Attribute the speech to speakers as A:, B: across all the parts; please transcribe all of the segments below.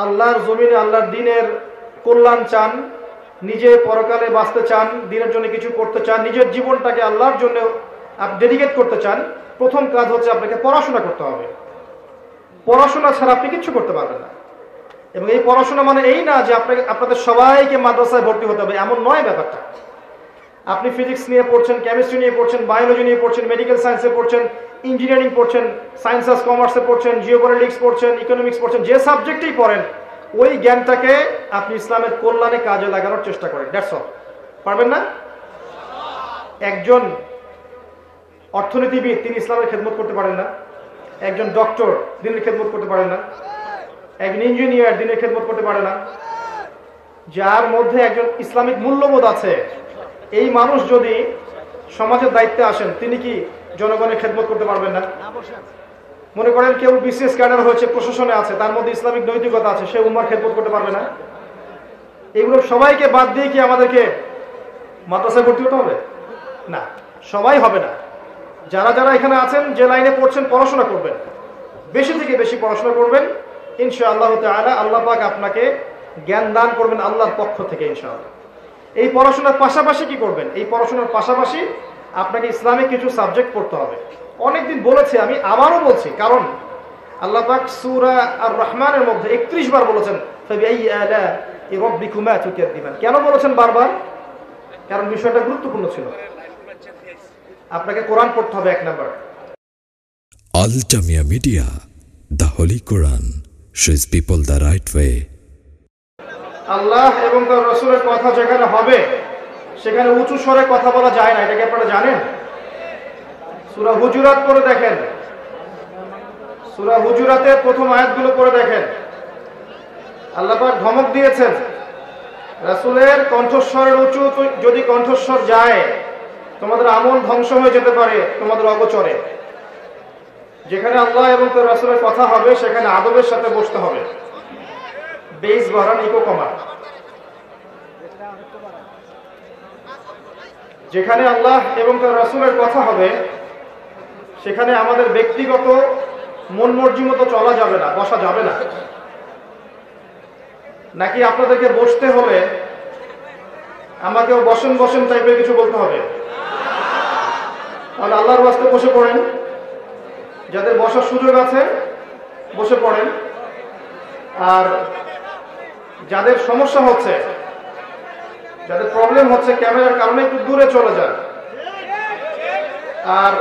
A: আল্লাহর জমিনে আল্লাহর দ্বীনের কল্যাণ চান, নিজে পরকালে বাঁচতে চান, দ্বীনের জন্য কিছু করতে চান, নিজের জীবনটাকে আল্লাহর জন্য ডেডিকেট করতে চান, প্রথম কাজ হচ্ছে আপনাকে পড়াশোনা করতে হবে। পড়াশোনা ছাড়া আপনি কিচ্ছু করতে পারবেন না। এবং এই পড়াশোনা মানে এই না যে আপনাদের সবাইকে মাদ্রাসায় ভর্তি হতে হবে, এমন নয় ব্যাপারটা। আপনি ফিজিক্স নিয়ে পড়ছেন, কেমিস্ট্রি নিয়ে পড়ছেন, বায়োলজি নিয়ে পড়ছেন, মেডিকেল সায়েন্সে পড়ছেন, ইঞ্জিনিয়ারিং পড়ছেন, সায়েন্স আর কমার্সে পড়ছেন, জিওপলিটিক্স পড়ছেন, ইকোনমিক্স পড়ছেন, যে সাবজেক্টেই পড়েন ওই জ্ঞানটাকে আপনি ইসলামের কল্যাণে কাজে লাগানোর চেষ্টা করেন। That's all. পারবেন না? একজন অর্থনীতিবিদ তিনি ইসলামের খেদমত করতে পারেন না, একজন ডক্টর দিনের খেদমত করতে পারেন না, একজন ইঞ্জিনিয়ার দিনের খেদমত করতে পারে না। যার মধ্যে একজন ইসলামিক মূল্যবোধ আছে এই মানুষ যদি সমাজের দায়িত্বে আসেন তিনি কি জনগণের খেদমত করতে পারবেন না? মনে করেন কেউ বিসিএস ক্যাডার হয়েছে, প্রশাসনে আছে, তার মধ্যে ইসলামিক নৈতিকতা আছে, সে উম্মার খেদমত করতে পারবে না? এগুলো সবাইকে বাদ দিয়ে কি আমাদেরকে মাদ্রাসায় ভর্তি হতে হবে? না, সবাই হবে না। যারা যারা এখানে আছেন, যে লাইনে পড়ছেন, পড়াশোনা করবেন, বেশি থেকে বেশি পড়াশোনা করবেন, ইনশাআল্লাহ তাআলা আল্লাহ পাক আপনাকে জ্ঞান দান করবেন আল্লাহর পক্ষ থেকে ইনশাআল্লাহ। এই পড়াশোনার পাশাপাশি কি করবেন? এই পড়াশোনার পাশাপাশি আপনাকে ইসলামিক কিছু সাবজেক্ট পড়তে হবে। অনেকদিন বলেছি, আমি আবারও বলছি, কারণ আল্লাহ পাক সূরা আর রহমানের মধ্যে 31 বার বলেছেন ফাবিআইয়ি আলা'i রাব্বিকুমা তুকাযযিবান। কেন বলেছেন বারবার? কারণ বিষয়টা গুরুত্বপূর্ণ ছিল। আপনাকে কোরআন পড়তে হবে 1 number.
B: Al Jamia media, the Holy Quran shows people the right way.
A: আল্লাহ এবং তার রাসূলের কথা যেখানে হবে সেখানে উঁচু স্বরে কথা বলা যায় না, এটা কি আপনারা জানেন? সূরা হুজুরাত পড়ে দেখেন, সূরা হুজুরাতের প্রথম আয়াতগুলো পড়ে দেখেন। আল্লাহ পাক ধমক দিয়েছেন রাসূলের কণ্ঠস্বরের উঁচু যদি কণ্ঠস্বর যায় তোমাদের আমল ধ্বংস হয়ে যেতে পারে তোমাদের অগোচরে। যেখানে আল্লাহ এবং তার রাসূলের কথা হবে সেখানে আদবের সাথে বসতে হবে, বেস বাড়ান, ইকো কমান। যেখানে আল্লাহ এবং তার রাসূলের কথা হবে সেখানে আমাদের ব্যক্তিগত মন মর্জি মতো চলা যাবে না, বসা যাবে না। নাকি আপনাদেরকে বসতে হলে আমাকেও বসেন বসেন টাইপের কিছু বলতে হবে? তাহলে আল্লাহর ওয়াস্তে বসে পড়েন, যাদের বসার সুযোগ আছে বসে পড়েন, আর যাদের সমস্যা হচ্ছে, যাদের প্রবলেম হচ্ছে ক্যামেরার কারণে একটু দূরে চলে যান। আর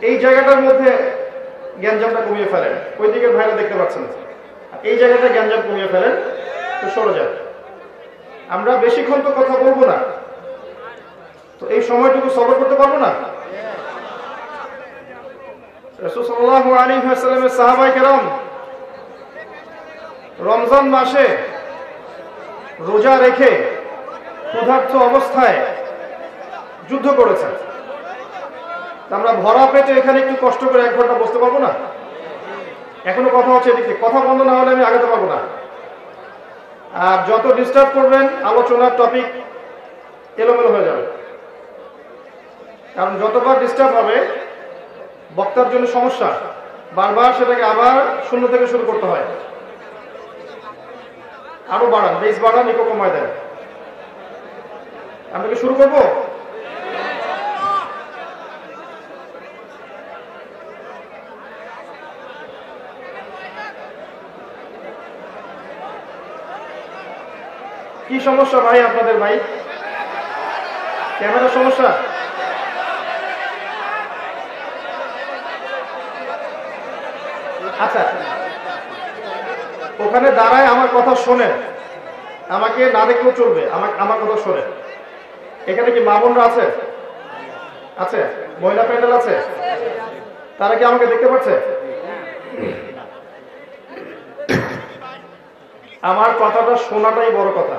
A: এই জায়গাটার মধ্যে গ্যাঞ্জামটা কমিয়ে ফেলেন, ওই দিকে ভাইরা দেখতে পাচ্ছেন, এই জায়গাটা গ্যাঞ্জাম কমিয়ে ফেলেন, তো সরে যান। আমরা বেশিক্ষণ তো কথা বলবো না, তো এই সময়টুকু সবর করতে পারবো না? রাসূল সাল্লাল্লাহু আলাইহি ওয়াসাল্লামের সাহাবায়ে কেরাম রমজান মাসে রোজা রেখে ক্ষুধার্ত অবস্থায় যুদ্ধ করেছেন। আমরা ভরা পেটে এখানে একটু কষ্ট করে 1 ঘন্টা বসতে পারবো না? এখনো কথা হচ্ছে, এদিকে কথা বন্ধ না হলে আমি আগাতে পারবো না। আর যত ডিস্টার্ব করবেন আলোচনার টপিক এলোমেলো হয়ে যাবে, কারণ যতবার ডিস্টার্ব হবে বক্তার জন্য সমস্যা, বারবার সেটাকে আবার শূন্য থেকে শুরু করতে হয়। আরো বাড়ান, বেস বাড়ান, ইকো কমায় দেন। আমরা কি শুরু করব? কি সমস্যা ভাই আপনাদের? ভাই ক্যামেরার সমস্যা? আচ্ছা, ওখানে দাঁড়ায় আমার কথা শোনেন, আমাকে না দেখলেও চলবে, আমার কথা শোনেন। এখানে কি মা বোনরা আছে? আছে? মহিলা প্যান্ডেল আছে? তারা কি আমাকে দেখতে পাচ্ছে? আমার কথাটা শোনাটাই বড় কথা।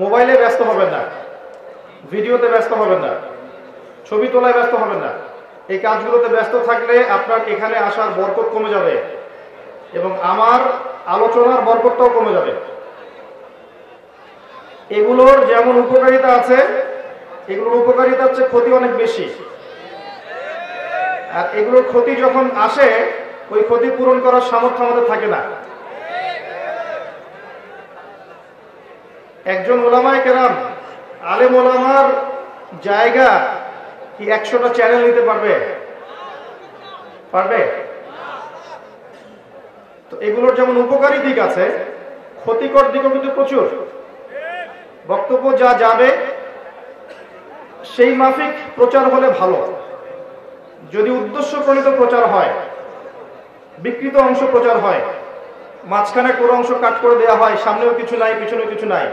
A: মোবাইলে ব্যস্ত হবেন না, ভিডিওতে ব্যস্ত হবেন না, ছবি তোলায় ব্যস্ত হবেন না। এই কাজগুলোতে ব্যস্ত থাকলে আপনার এখানে আসার বরকত কমে যাবে এবং আমার আলোচনার বরকতটাও কমে যাবে। এগুলোর যেমন উপকারিতা আছে, এগুলোর উপকারিতা হচ্ছে ক্ষতি অনেক বেশি। আর এগুলোর ক্ষতি যখন আসে ওই ক্ষতি পূরণ করার সামর্থ্য আমাদের থাকে না। একজন ওলামায়ে কেরাম, আলেম ওলামার জায়গা কি 100টা চ্যানেল নিতে পারবে? পারবে? তো এগুলোর যেমন উপকারী দিক আছে, ক্ষতিকর দিকও কিন্তু প্রচুর। বক্তব্য যা যাবে সেই মাফিক প্রচার হলে ভালো। যদি উদ্দেশ্য প্রণীত প্রচার হয়, বিকৃত অংশ প্রচার হয়, মাঝখানে কোনো অংশ কাট করে দেওয়া হয়, সামনেও কিছু নাই পিছনেও কিছু নাই,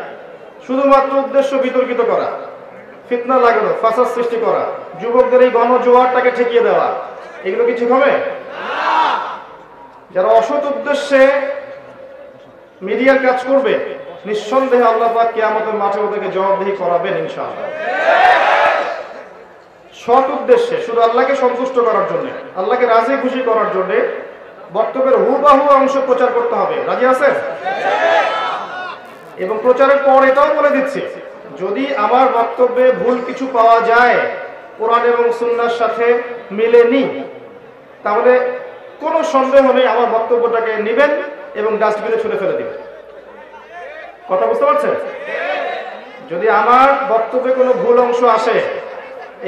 A: শুধুমাত্র উদ্দেশ্য বিতর্কিত করা, ফিতনা লাগানো, ফাসাদ সৃষ্টি করা, যুবকদের এই গণজোয়ারটাকে ঠেকিয়ে দেওয়া, এগুলো কি ঠিক হবে? যারা অসৎ উদ্দেশ্যে মিডিয়ার কাজ করবে, নিঃসন্দেহে আল্লাহ পাক কিয়ামতের মাঠে ওদেরকে জবাবদিহি করাবেন ইনশাআল্লাহ। সৎ উদ্দেশ্যে, শুধু আল্লাহকে সন্তুষ্ট করার জন্য, আল্লাহকে রাজি খুশি করার জন্য বক্তব্যের হুবাহু অংশ প্রচার করতে হবে। রাজি আছেন? এবং প্রচারের পর এটাও বলে দিচ্ছি, যদি আমার বক্তব্যে ভুল কিছু পাওয়া যায়, কোরআন এবং সুন্নাহর সাথে মিলেনি, তাহলে কোনো সন্দেহ নেই আমার বক্তব্যটাকে নেবেন এবং ডাস্টবিনে ছুঁড়ে ফেলে দিবেন। কথা বুঝতে পারছেন? যদি আমার বক্তব্যে কোনো ভুল অংশ আসে,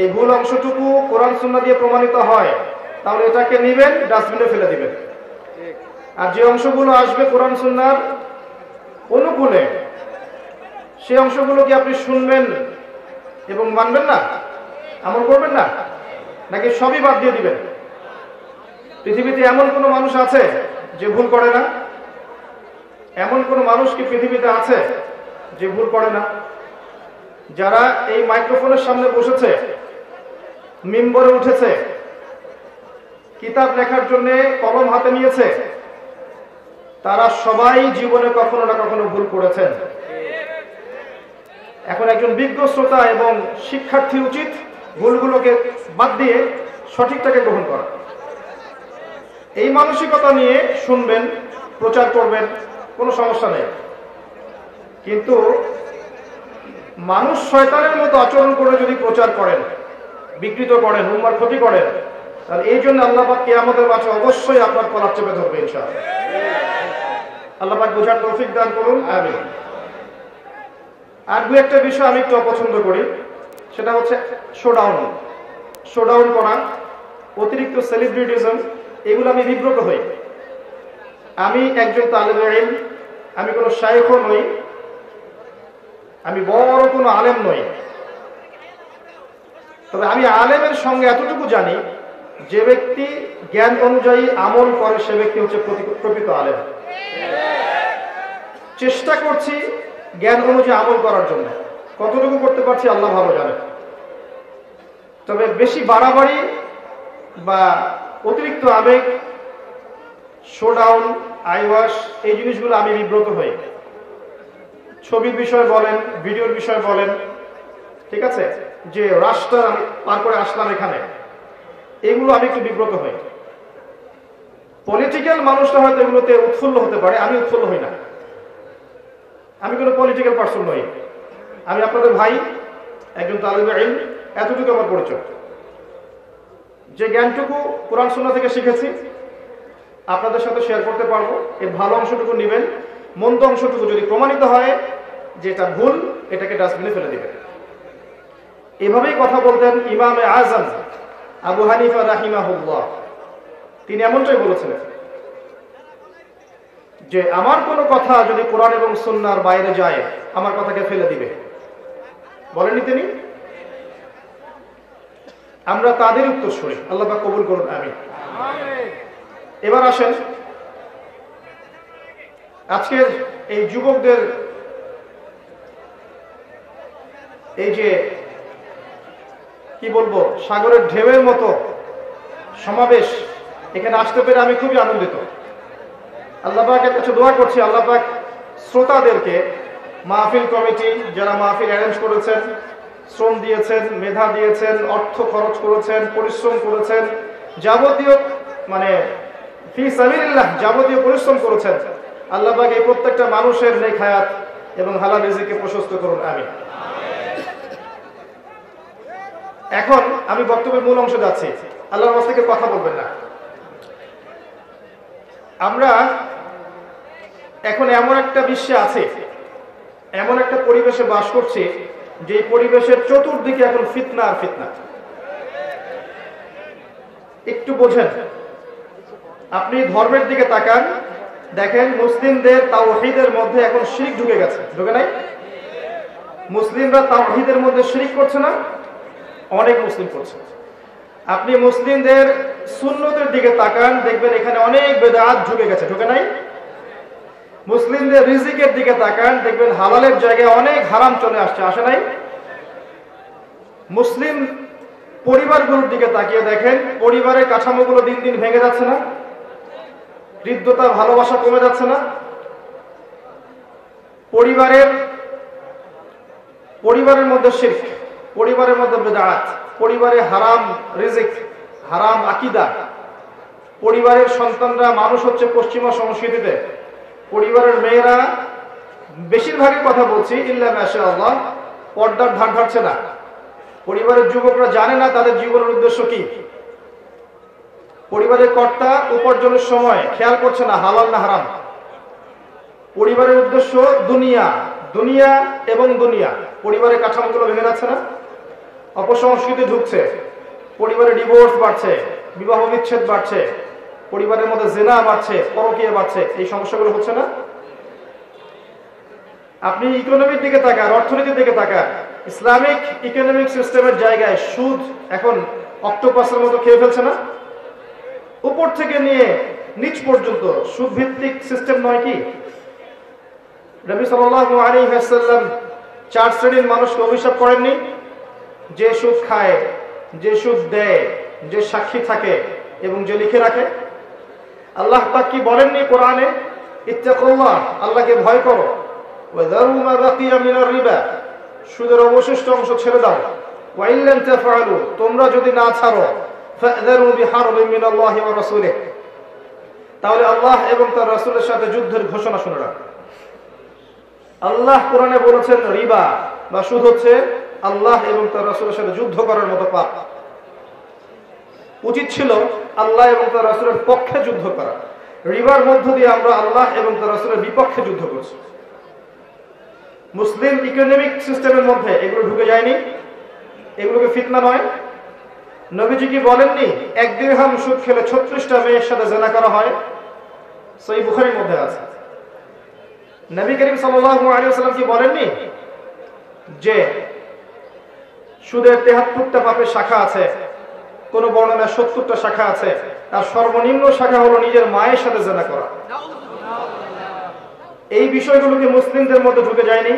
A: এই ভুল অংশটুকু কোরআন সুন্নাহ দিয়ে প্রমাণিত হয়, তাহলে এটাকে নেবেন, ডাস্টবিনে ফেলে দিবেন। আর যে অংশগুলো আসবে কোরআন সুন্নাহর অনুকূলে, সেই অংশগুলো কি আপনি শুনবেন এবং মানবেন না, আমল করবেন না, নাকি সবই বাদ দিয়ে দিবেন? পৃথিবীতে এমন কোনো মানুষ আছে যে ভুল করে না? এমন কোন মানুষ কি পৃথিবীতে আছে যে ভুল করে না? যারা এই মাইক্রোফোনের সামনে বসেছে, মিম্বরে উঠেছে, কিতাব লেখার জন্য কলম হাতে নিয়েছে, তারা সবাই জীবনে কখনো না কখনো ভুল করেছেন। এখন একজন বিজ্ঞ শ্রোতা এবং শিক্ষার্থী উচিত ভুলগুলোকে বাদ দিয়ে সঠিকটাকে গ্রহণ করা। এই মানসিকতা নিয়ে শুনবেন, প্রচার করবেন, কোনো সমস্যা নেই। কিন্তু মানুষ শয়তানের মতো আচরণ করে যদি প্রচার করেন, বিকৃত করেন, উম্মার ক্ষতি করেন, তাহলে এই জন্য আল্লাহ পাক কিয়ামতের মাঠে অবশ্যই আপনার কলার চেপে ধরবে ইনশাআল্লাহ। আল্লাহ পাক বোঝার তৌফিক দান করুন, আমিন। আর দু একটা বিষয় আমি একটু অপছন্দ করি, সেটা হচ্ছে শোডাউন করা, অতিরিক্ত সেলিব্রিটিজম, এগুলো আমি বিব্রত হই। আমি একজন তালেবে ইলম, আমি কোনো শায়েখও নই, আমি বড় কোনো আলেম নই, তবে আমি আলেমের সঙ্গে এতটুকু জানি, যে ব্যক্তি জ্ঞান অনুযায়ী আমল করে সে ব্যক্তি হচ্ছে প্রকৃত আলেম। চেষ্টা করছি জ্ঞান অনুযায়ী আমল করার জন্য, কতটুকু করতে পারছি আল্লাহ ভালো জানে। তবে বেশি বাড়াবাড়ি বা অতিরিক্ত আবেগ, শোডাউন, আইওয়াশ, এই জিনিসগুলো আমি বিব্রত হই। ছবির বিষয় বলেন, ভিডিওর বিষয় বলেন, ঠিক আছে, যে রাস্তা আমি পার করে আসলাম এখানে, এগুলো আমি একটু বিব্রত হই। পলিটিক্যাল মানুষরা হয়তো এগুলোতে উৎফুল্ল হতে পারে, আমি উৎফুল্ল হই না। আমি কোনো পলিটিক্যাল পার্সন নই, আমি আপনাদের ভাই, একজন তালেবে ইলম, এতটুকু আমার পরিচয়। যে জ্ঞানটুকু কোরআন সুন্নাহ থেকে শিখেছি আপনাদের সাথে শেয়ার করতে পারবো। এর ভালো অংশটুকু নেবেন, মন্দ অংশটুকু যদি প্রমাণিত হয় যে এটা ভুল, এটাকে ডাস্টবিনে ফেলে দিবেন। এভাবেই কথা বলতেন ইমামে আযম আবু হানিফা রাহিমাহুল্লাহ। তিনি এমনটাই বলেছিলেন যে আমার কোনো কথা যদি কোরআন এবং সুন্নাহর বাইরে যায়, আমার কথাকে ফেলে দিবে। বলেননি তিনি? আমরা তাদের উত্তরসূরি, আল্লাহ পাক কবুল করুন, আমিন। এবার আসেন আজকের এই যুবকদের এই যে কি বলবো, সাগরের ঢেউয়ের মতো সমাবেশ, এখানে আসতে পেরে আমি খুবই আনন্দিত। আল্লাহ পাকের কাছে দোয়া করছি, আল্লাহ পাক শ্রোতাদেরকে, মাহফিল কমিটি যারা মাহফিল অ্যারেঞ্জ করেছেন, শ্রম দিয়েছেন, মেধা দিয়েছেন, অর্থ খরচ করেছেন, পরিশ্রম করেছেন, যাবতীয় মানে ফি সাবিলিল্লাহ যাবতীয় পরিশ্রম করেছেন, আল্লাহ পাক এই প্রত্যেকটা মানুষের নেক হায়াত এবং হালাল রিজিককে প্রশস্ত করুন, আমিন। এখন আমি বক্তব্যের মূল অংশে যাচ্ছি, আল্লাহর ওয়াস্তে থেকে কথা বলবেন না। আমরা এখন এমন একটা বিশ্বে আছে, এমন একটা পরিবেশে বাস করছি যে পরিবেশের চতুর্দিকে এখন ফিতনা আর ফিতনা। একটু বোঝেন, আপনি ধর্মের দিকে তাকান, দেখেন মুসলিমদের তাওহীদের মধ্যে এখন শিরক ঢুকে গেছে, ঢুকে নাই? মুসলিমরা তাওহীদের মধ্যে শিরক করছে না? অনেক মুসলিম করছে। আপনি মুসলিমদের সুন্নতের দিকে তাকান, দেখবেন এখানে অনেক বেদাত ঢুকে গেছে, ঢুকে নাই? মুসলিমদের রিজিকের দিকে তাকান, দেখবেন হালালের জায়গায় অনেক হারাম চলে আসছে, আসে নাই? মুসলিম পরিবারগুলোর দিকে তাকিয়ে দেখেন, পরিবারের কাঠামোগুলো দিন দিন ভেঙে যাচ্ছে না? হৃদ্যতা, ভালোবাসা কমে যাচ্ছে না? পরিবারের মধ্যে শিরক, পরিবারের মধ্যে বেদাত, পরিবারে হারাম রিজিক, হারাম আকীদা, পরিবারের সন্তানরা মানুষ হচ্ছে পশ্চিমা সংস্কৃতিতে, পরিবারের মেয়েরা বেশিরভাগই কথা বলছি ইল্লা মাশাআল্লাহ পর্দার ধার ধারছে না। পরিবারের যুবকরা জানে না তাদের জীবনের উদ্দেশ্য কি। পরিবারের কর্তা উপার্জনের সময় খেয়াল করছে না হালাল না হারাম। পরিবারের উদ্দেশ্য দুনিয়া, দুনিয়া এবং দুনিয়া। পরিবারের কাঠামোগুলো ভেঙে যাচ্ছে না? অপসংস্কৃতি ঢুকছে, পরিবারে ডিভোর্স বাড়ছে, বিবাহ বিচ্ছেদ বাড়ছে, পরিবারের মধ্যে জিনা বাড়ছে, পরকীয়া বাড়ছে, এই সমস্যাগুলো হচ্ছে না? আপনি ইকোনমির দিকে তাকান, অর্থনীতির দিকে তাকান, ইসলামিক ইকোনমিক সিস্টেমের জায়গায় সুদ এখন অক্টোপাসের মতো খেয়ে ফেলছে না? উপর থেকে নিয়ে নিচ পর্যন্ত সুদ ভিত্তিক সিস্টেম নয় কি? নবী সাল্লাল্লাহু আলাইহি ওয়াসাল্লাম 4 শ্রেণীর মানুষকে অভিশাপ করেননি? যে সুদ খায়, যে সুদ দেয়, যে সাক্ষী থাকে এবং যে লিখে রাখে। আল্লাহ পাক কি বলেননি কোরআনে? ইত্তাকুল্লাহ, আল্লাহকে ভয় করো, ওয়া যারু মা বাকিয়া মিনার রিবা, সুদের অবশিষ্ট অংশ ছেড়ে দাও। ওয়া ইন লাম তাফআলু, তোমরা যদি না ছাড়ো, ফাযরু বিহারবিন মিনাল্লাহি ওয়া রাসূলিহি, তাহলে আল্লাহ এবং তার রাসূলের সাথে যুদ্ধের ঘোষণা শুনে রাখো। আল্লাহ কোরআনে বলেছেন রিবা বা সুদ হচ্ছে আল্লাহ এবং তার রাসূলের সাথে যুদ্ধ করার মতো পাপ। উচিত ছিল আল্লাহ এবং তার রাসূলের পক্ষে যুদ্ধ করা। রিবার মধ্য দিয়ে আমরা আল্লাহ এবং তার রাসূলের বিপক্ষে যুদ্ধ করছি। মুসলিম ইকোনমিক সিস্টেমের মধ্যে এগুলো ঢুকে যায়নি? এগুলোকে ফিতনা নয়? নবীজি কি বলেননি 1 দিরহাম সুদ খেলে 36টা মেয়ের সাথে জিনা করা হয়? সহিহ বুখারীর মধ্যে আছে। নবী করিম সাল্লাল্লাহু আলাইহি ওয়াসাল্লাম কি বলেননি যে সুদের 73টা পাপের শাখা আছে, কোন বর্ণনায় 70টা শাখা আছে, তার সর্বনিম্ন শাখা হলো নিজের মায়ের সাথে জিনা করা? এই বিষয়গুলোকে মুসলিমদের মধ্যে ঢুকে যায়নি?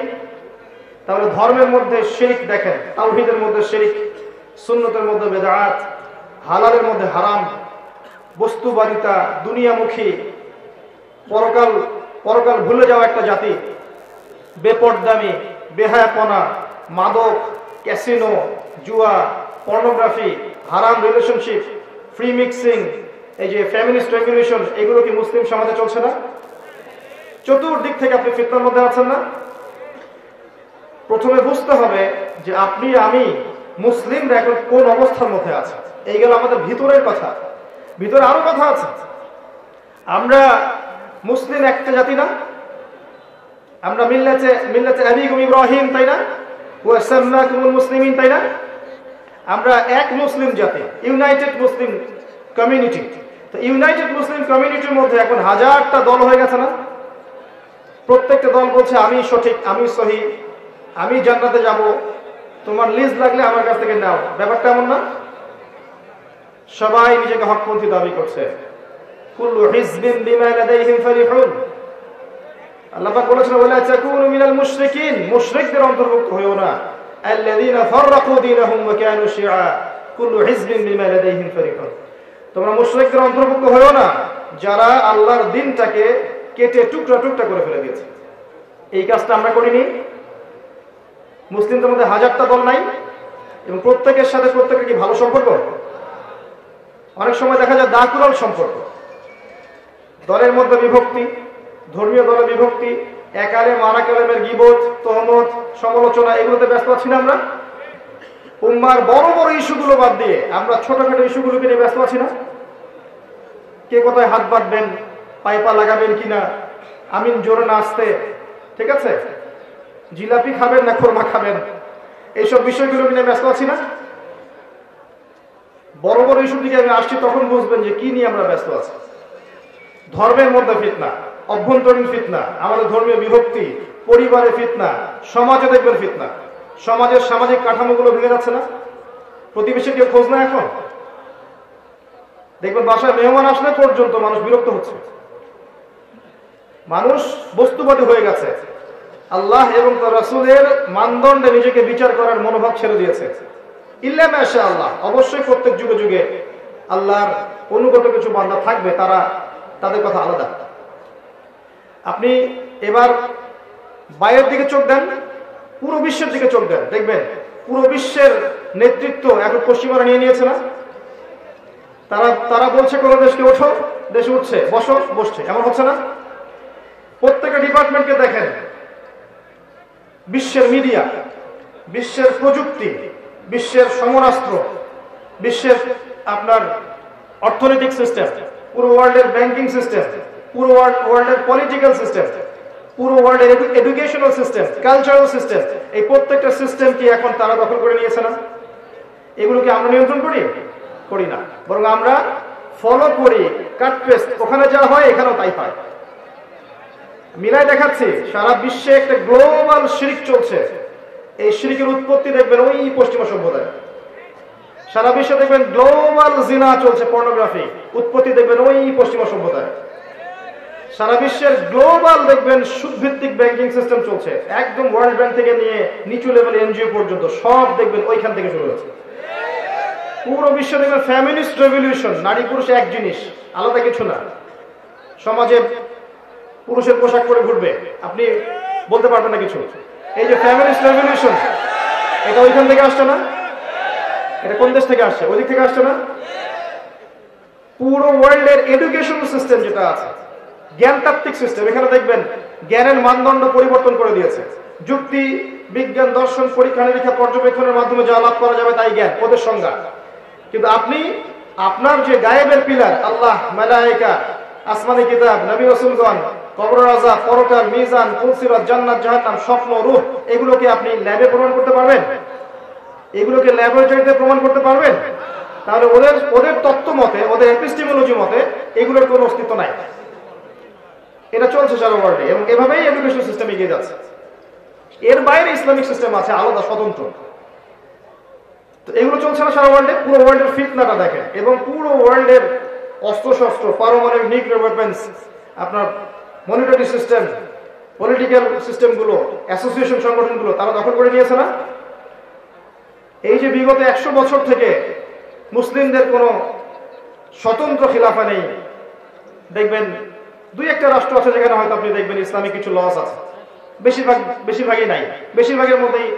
A: তাহলে ধর্মের মধ্যে শিরক দেখেন, তাওহীদের মধ্যে শিরক, সুন্নতের মধ্যে বেদাত, হালালের মধ্যে হারাম, বস্তুবাদিতা, দুনিয়ামুখী, পরকাল ভুলে যাওয়া একটা জাতি, বেপরদামি, বেহায়াপনা, মাদক, ক্যাসিনো, জুয়া, পর্নোগ্রাফি, হারাম রিলেশনশিপ, ফ্রি মিক্সিং, এই যে ফেমিনিস্ট রেগুলেশন, এগুলো কি মুসলিম সমাজে চলছে না? চতুর্দিক থেকে আপনি ফিতনার মধ্যে আছেন না? প্রথমে বুঝতে হবে যে আপনি আমি মুসলিমরা এখন কোন অবস্থার মধ্যে আছে। এই গেল আমাদের ভিতরের কথা। ভিতরে আরো কথা আছে। আমরা মুসলিম একটা জাতি না? আমরা মিল্লাতে আবিকুম ইব্রাহিম, তাই না? ওয়া সাম্মাকুমুল মুসলিমিন, তাই না? আমরা এক মুসলিম জাতি, ইউনাইটেড মুসলিম কমিউনিটি। তো ইউনাইটেড মুসলিম কমিউনিটির মধ্যে এখন হাজারটা দল হয়ে গেছে না? প্রত্যেকটা দল বলছে আমি সঠিক, আমি সহি, আমি জান্নাতে যাব, তোমার লিস্ট লাগলে আমার কাছ থেকে নাও। ব্যাপারটা এমন না? সবাই নিজেকে হকপন্থী দাবি করছে। কুল্লু হিজবিন বিমা লাদাইহিম ফারিহুন। আল্লাহ পাক বলেছেন ওয়ালা তাকুনু মিনাল মুশরিকিন, মুশরিকদের অন্তর্ভুক্ত হয়ো না। আল্লাযীনা ফাররাকু দীনাহুম ওয়া কানু শিয়া, কুল্লু হিজবিন বিমা লাদাইহিম ফারিহুন। তোমরা মুশরিকদের অন্তর্ভুক্ত হয়ো না যারা আল্লাহর দ্বীনটাকে কেটে টুকরা টুকরা করে ফেলে দিয়েছে। এই কাজটা আমরা করিনি? মুসলিমদের মধ্যে হাজারটা দল নাই এবং প্রত্যেকের সাথে প্রত্যেকের কি ভালো সম্পর্ক? অনেক সময় দেখা যায় দাকুরাল সম্পর্ক। দলের মধ্যে বিভক্তি, ধর্মীয় দলে বিভক্তি, একালে মারা কালেমের গীবত, তহমত, সমালোচনা, এগুলোতে ব্যস্ত আছি না আমরা? উম্মার বড় বড় ইস্যুগুলো বাদ দিয়ে আমরা ছোটখাটো ইস্যুগুলোকে নিয়ে ব্যস্ত আছি না? কে কোথায় হাত বাঁধবেন, পাইপা লাগাবেন কিনা, আমিন জোরে না আসতে, ঠিক আছে, জিলাপি খাবেন না খোরমা খাবেন, এইসব বিষয়গুলো নিয়ে ব্যস্ত আছি না? বড় বড় ইস্যুর দিকে আমি আসছি, তখন বুঝবেন যে কি নিয়ে আমরা ব্যস্ত আছি। ধর্মের মধ্যে ফিতনা, অভ্যন্তরীণ ফিতনা, আমাদের ধর্মীয় বিভক্তি, পরিবারে ফিতনা, সমাজে দেখবেন ফিতনা, সমাজের সামাজিক কাঠামোগুলো ভেঙে যাচ্ছে না? প্রতিবেশী কেউ খোঁজ না এখন? দেখবেন বাসায় মেহমান আসলে পর্যন্ত মানুষ বিরক্ত হচ্ছে, মানুষ বস্তুবাদী হয়ে গেছে, আল্লাহ এবং তার রাসূলের মানদণ্ডে নিজেকে বিচার করার মনোভাব ছেড়ে দিয়েছে। ইল্লা মাশাআল্লাহ, অবশ্যই প্রত্যেক যুগে যুগে আল্লাহর অনুগত কিছু বান্দা থাকবে, তাদের কথা আলাদা। আপনি এবার বাইরের দিকে চোখ দেন, পুরো বিশ্বের দিকে চোখ দেন, দেখবেন পুরো বিশ্বের নেতৃত্ব এখন পশ্চিমারা নিয়ে নিয়েছে না? তারা বলছে কোন দেশকে ওঠো, দেশে উঠছে, বসো, বসছে, এমন হচ্ছে না? প্রত্যেকটা ডিপার্টমেন্টকে দেখেন, বিশ্বের মিডিয়া, বিশ্বের প্রযুক্তি, বিশ্বের সমরাস্ত্র, বিশ্বের আপনার অর্থনৈতিক সিস্টেম, পুরো ওয়ার্ল্ডের ব্যাংকিং সিস্টেম, পুরো ওয়ার্ল্ডের পলিটিক্যাল সিস্টেম, পুরো ওয়ার্ল্ডের এডুকেশনাল সিস্টেম, কালচারাল সিস্টেম, এই প্রত্যেকটা সিস্টেম কি এখন তারা দখল করে নিয়েছে না? এগুলো কি আমরা নিয়ন্ত্রণ করি না, বরং আমরা ফলো করি, কাট পেস্ট, ওখানে যা হয় এখানেও তাই হয়। মিলাই দেখাচ্ছি, সারা বিশ্বে একটা গ্লোবাল শিরক চলছে। এই শিরকের উৎপত্তি দেখবেন ওই পশ্চিমা সভ্যতায়। সারা বিশ্বে দেখবেন গ্লোবাল জিনা চলছে, পর্নোগ্রাফি, উৎপত্তি দেখবেন ওই পশ্চিমা সভ্যতায়। সারা বিশ্বের গ্লোবাল দেখবেন সুদভিত্তিক ব্যাংকিং সিস্টেম চলছে, একদম ওয়ার্ল্ড ব্যাংক থেকে নিয়ে নিচু লেভেল এনজিও পর্যন্ত সব দেখবেন ওইখান থেকে শুরু হয়েছে। পুরো বিশ্ব দেখবেন ফ্যামিনিস্ট রেভলিউশন, নারী পুরুষ এক জিনিস, আলাদা কিছু না। সমাজে পুরুষের পোশাক পরে ঘুরবে, আপনি বলতে পারবেন না কিছু। এই যে ফ্যামিলিস্ট রেভলিউশন, এটা ওইখান থেকে আসছে না? এটা কোন দেশ থেকে আসছে? ওই দিক থেকে আসছে না? পুরো ওয়ার্ল্ডের এডুকেশন সিস্টেম যেটা আছে, জ্ঞানতাত্ত্বিক সিস্টেম, এখানে দেখবেন জ্ঞানের মানদণ্ড পরিবর্তন করে দিয়েছে। যুক্তি, বিজ্ঞান, দর্শন, পরীক্ষা নিরীক্ষা, পর্যবেক্ষণের মাধ্যমে যা লাভ করা যাবে তাই জ্ঞান, ওদের সংজ্ঞা। কিন্তু আপনি আপনার যে গায়েবের পিলার, আল্লাহ, মালায়েকা, আসমানি কিতাব, নবী রাসূলগণ, কবরের আযাব, পরকাল, মিজান, ফুলসিরাত, জান্নাত, জাহান্নাম, স্বপ্ন, রূহ, এগুলোকে আপনি ল্যাবে প্রমাণ করতে পারবেন? এগুলোকে ল্যাবরেটরিতে প্রমাণ করতে পারবেন? তাহলে ওদের তত্ত্ব মতে, ওদের এপিস্টেমোলজি মতে এগুলোর কোনো অস্তিত্ব নাই। এটা চলছে সারা ওয়ার্ল্ডে, এবং এভাবেই এডুকেশন সিস্টেম এগিয়ে যাচ্ছে। এর বাইরে ইসলামিক সিস্টেম আছে আলাদা, স্বতন্ত্র। তো এগুলো চলছে না সারা ওয়ার্ল্ডে? পুরো ওয়ার্ল্ডের ফিতনাটা দেখেন, এবং পুরো ওয়ার্ল্ডের অস্ত্রশস্ত্র, পারমাণবিক নিউক্লিয়ার ওয়েপন্স, আপনার মনিটরি সিস্টেম, পলিটিক্যাল সিস্টেমগুলো, অ্যাসোসিয়েশন সংগঠনগুলো তারা দখল করে নিয়েছে না? এই যে বিগত 100 বছর থেকে মুসলিমদের কোনো স্বতন্ত্র খিলাফা নেই, দেখবেন দুই একটা রাষ্ট্র আছে যেখানে হয়তো আপনি দেখবেন ইসলামিক কিছু লস আছে, বেশিরভাগই নাই। বেশিরভাগের মধ্যেই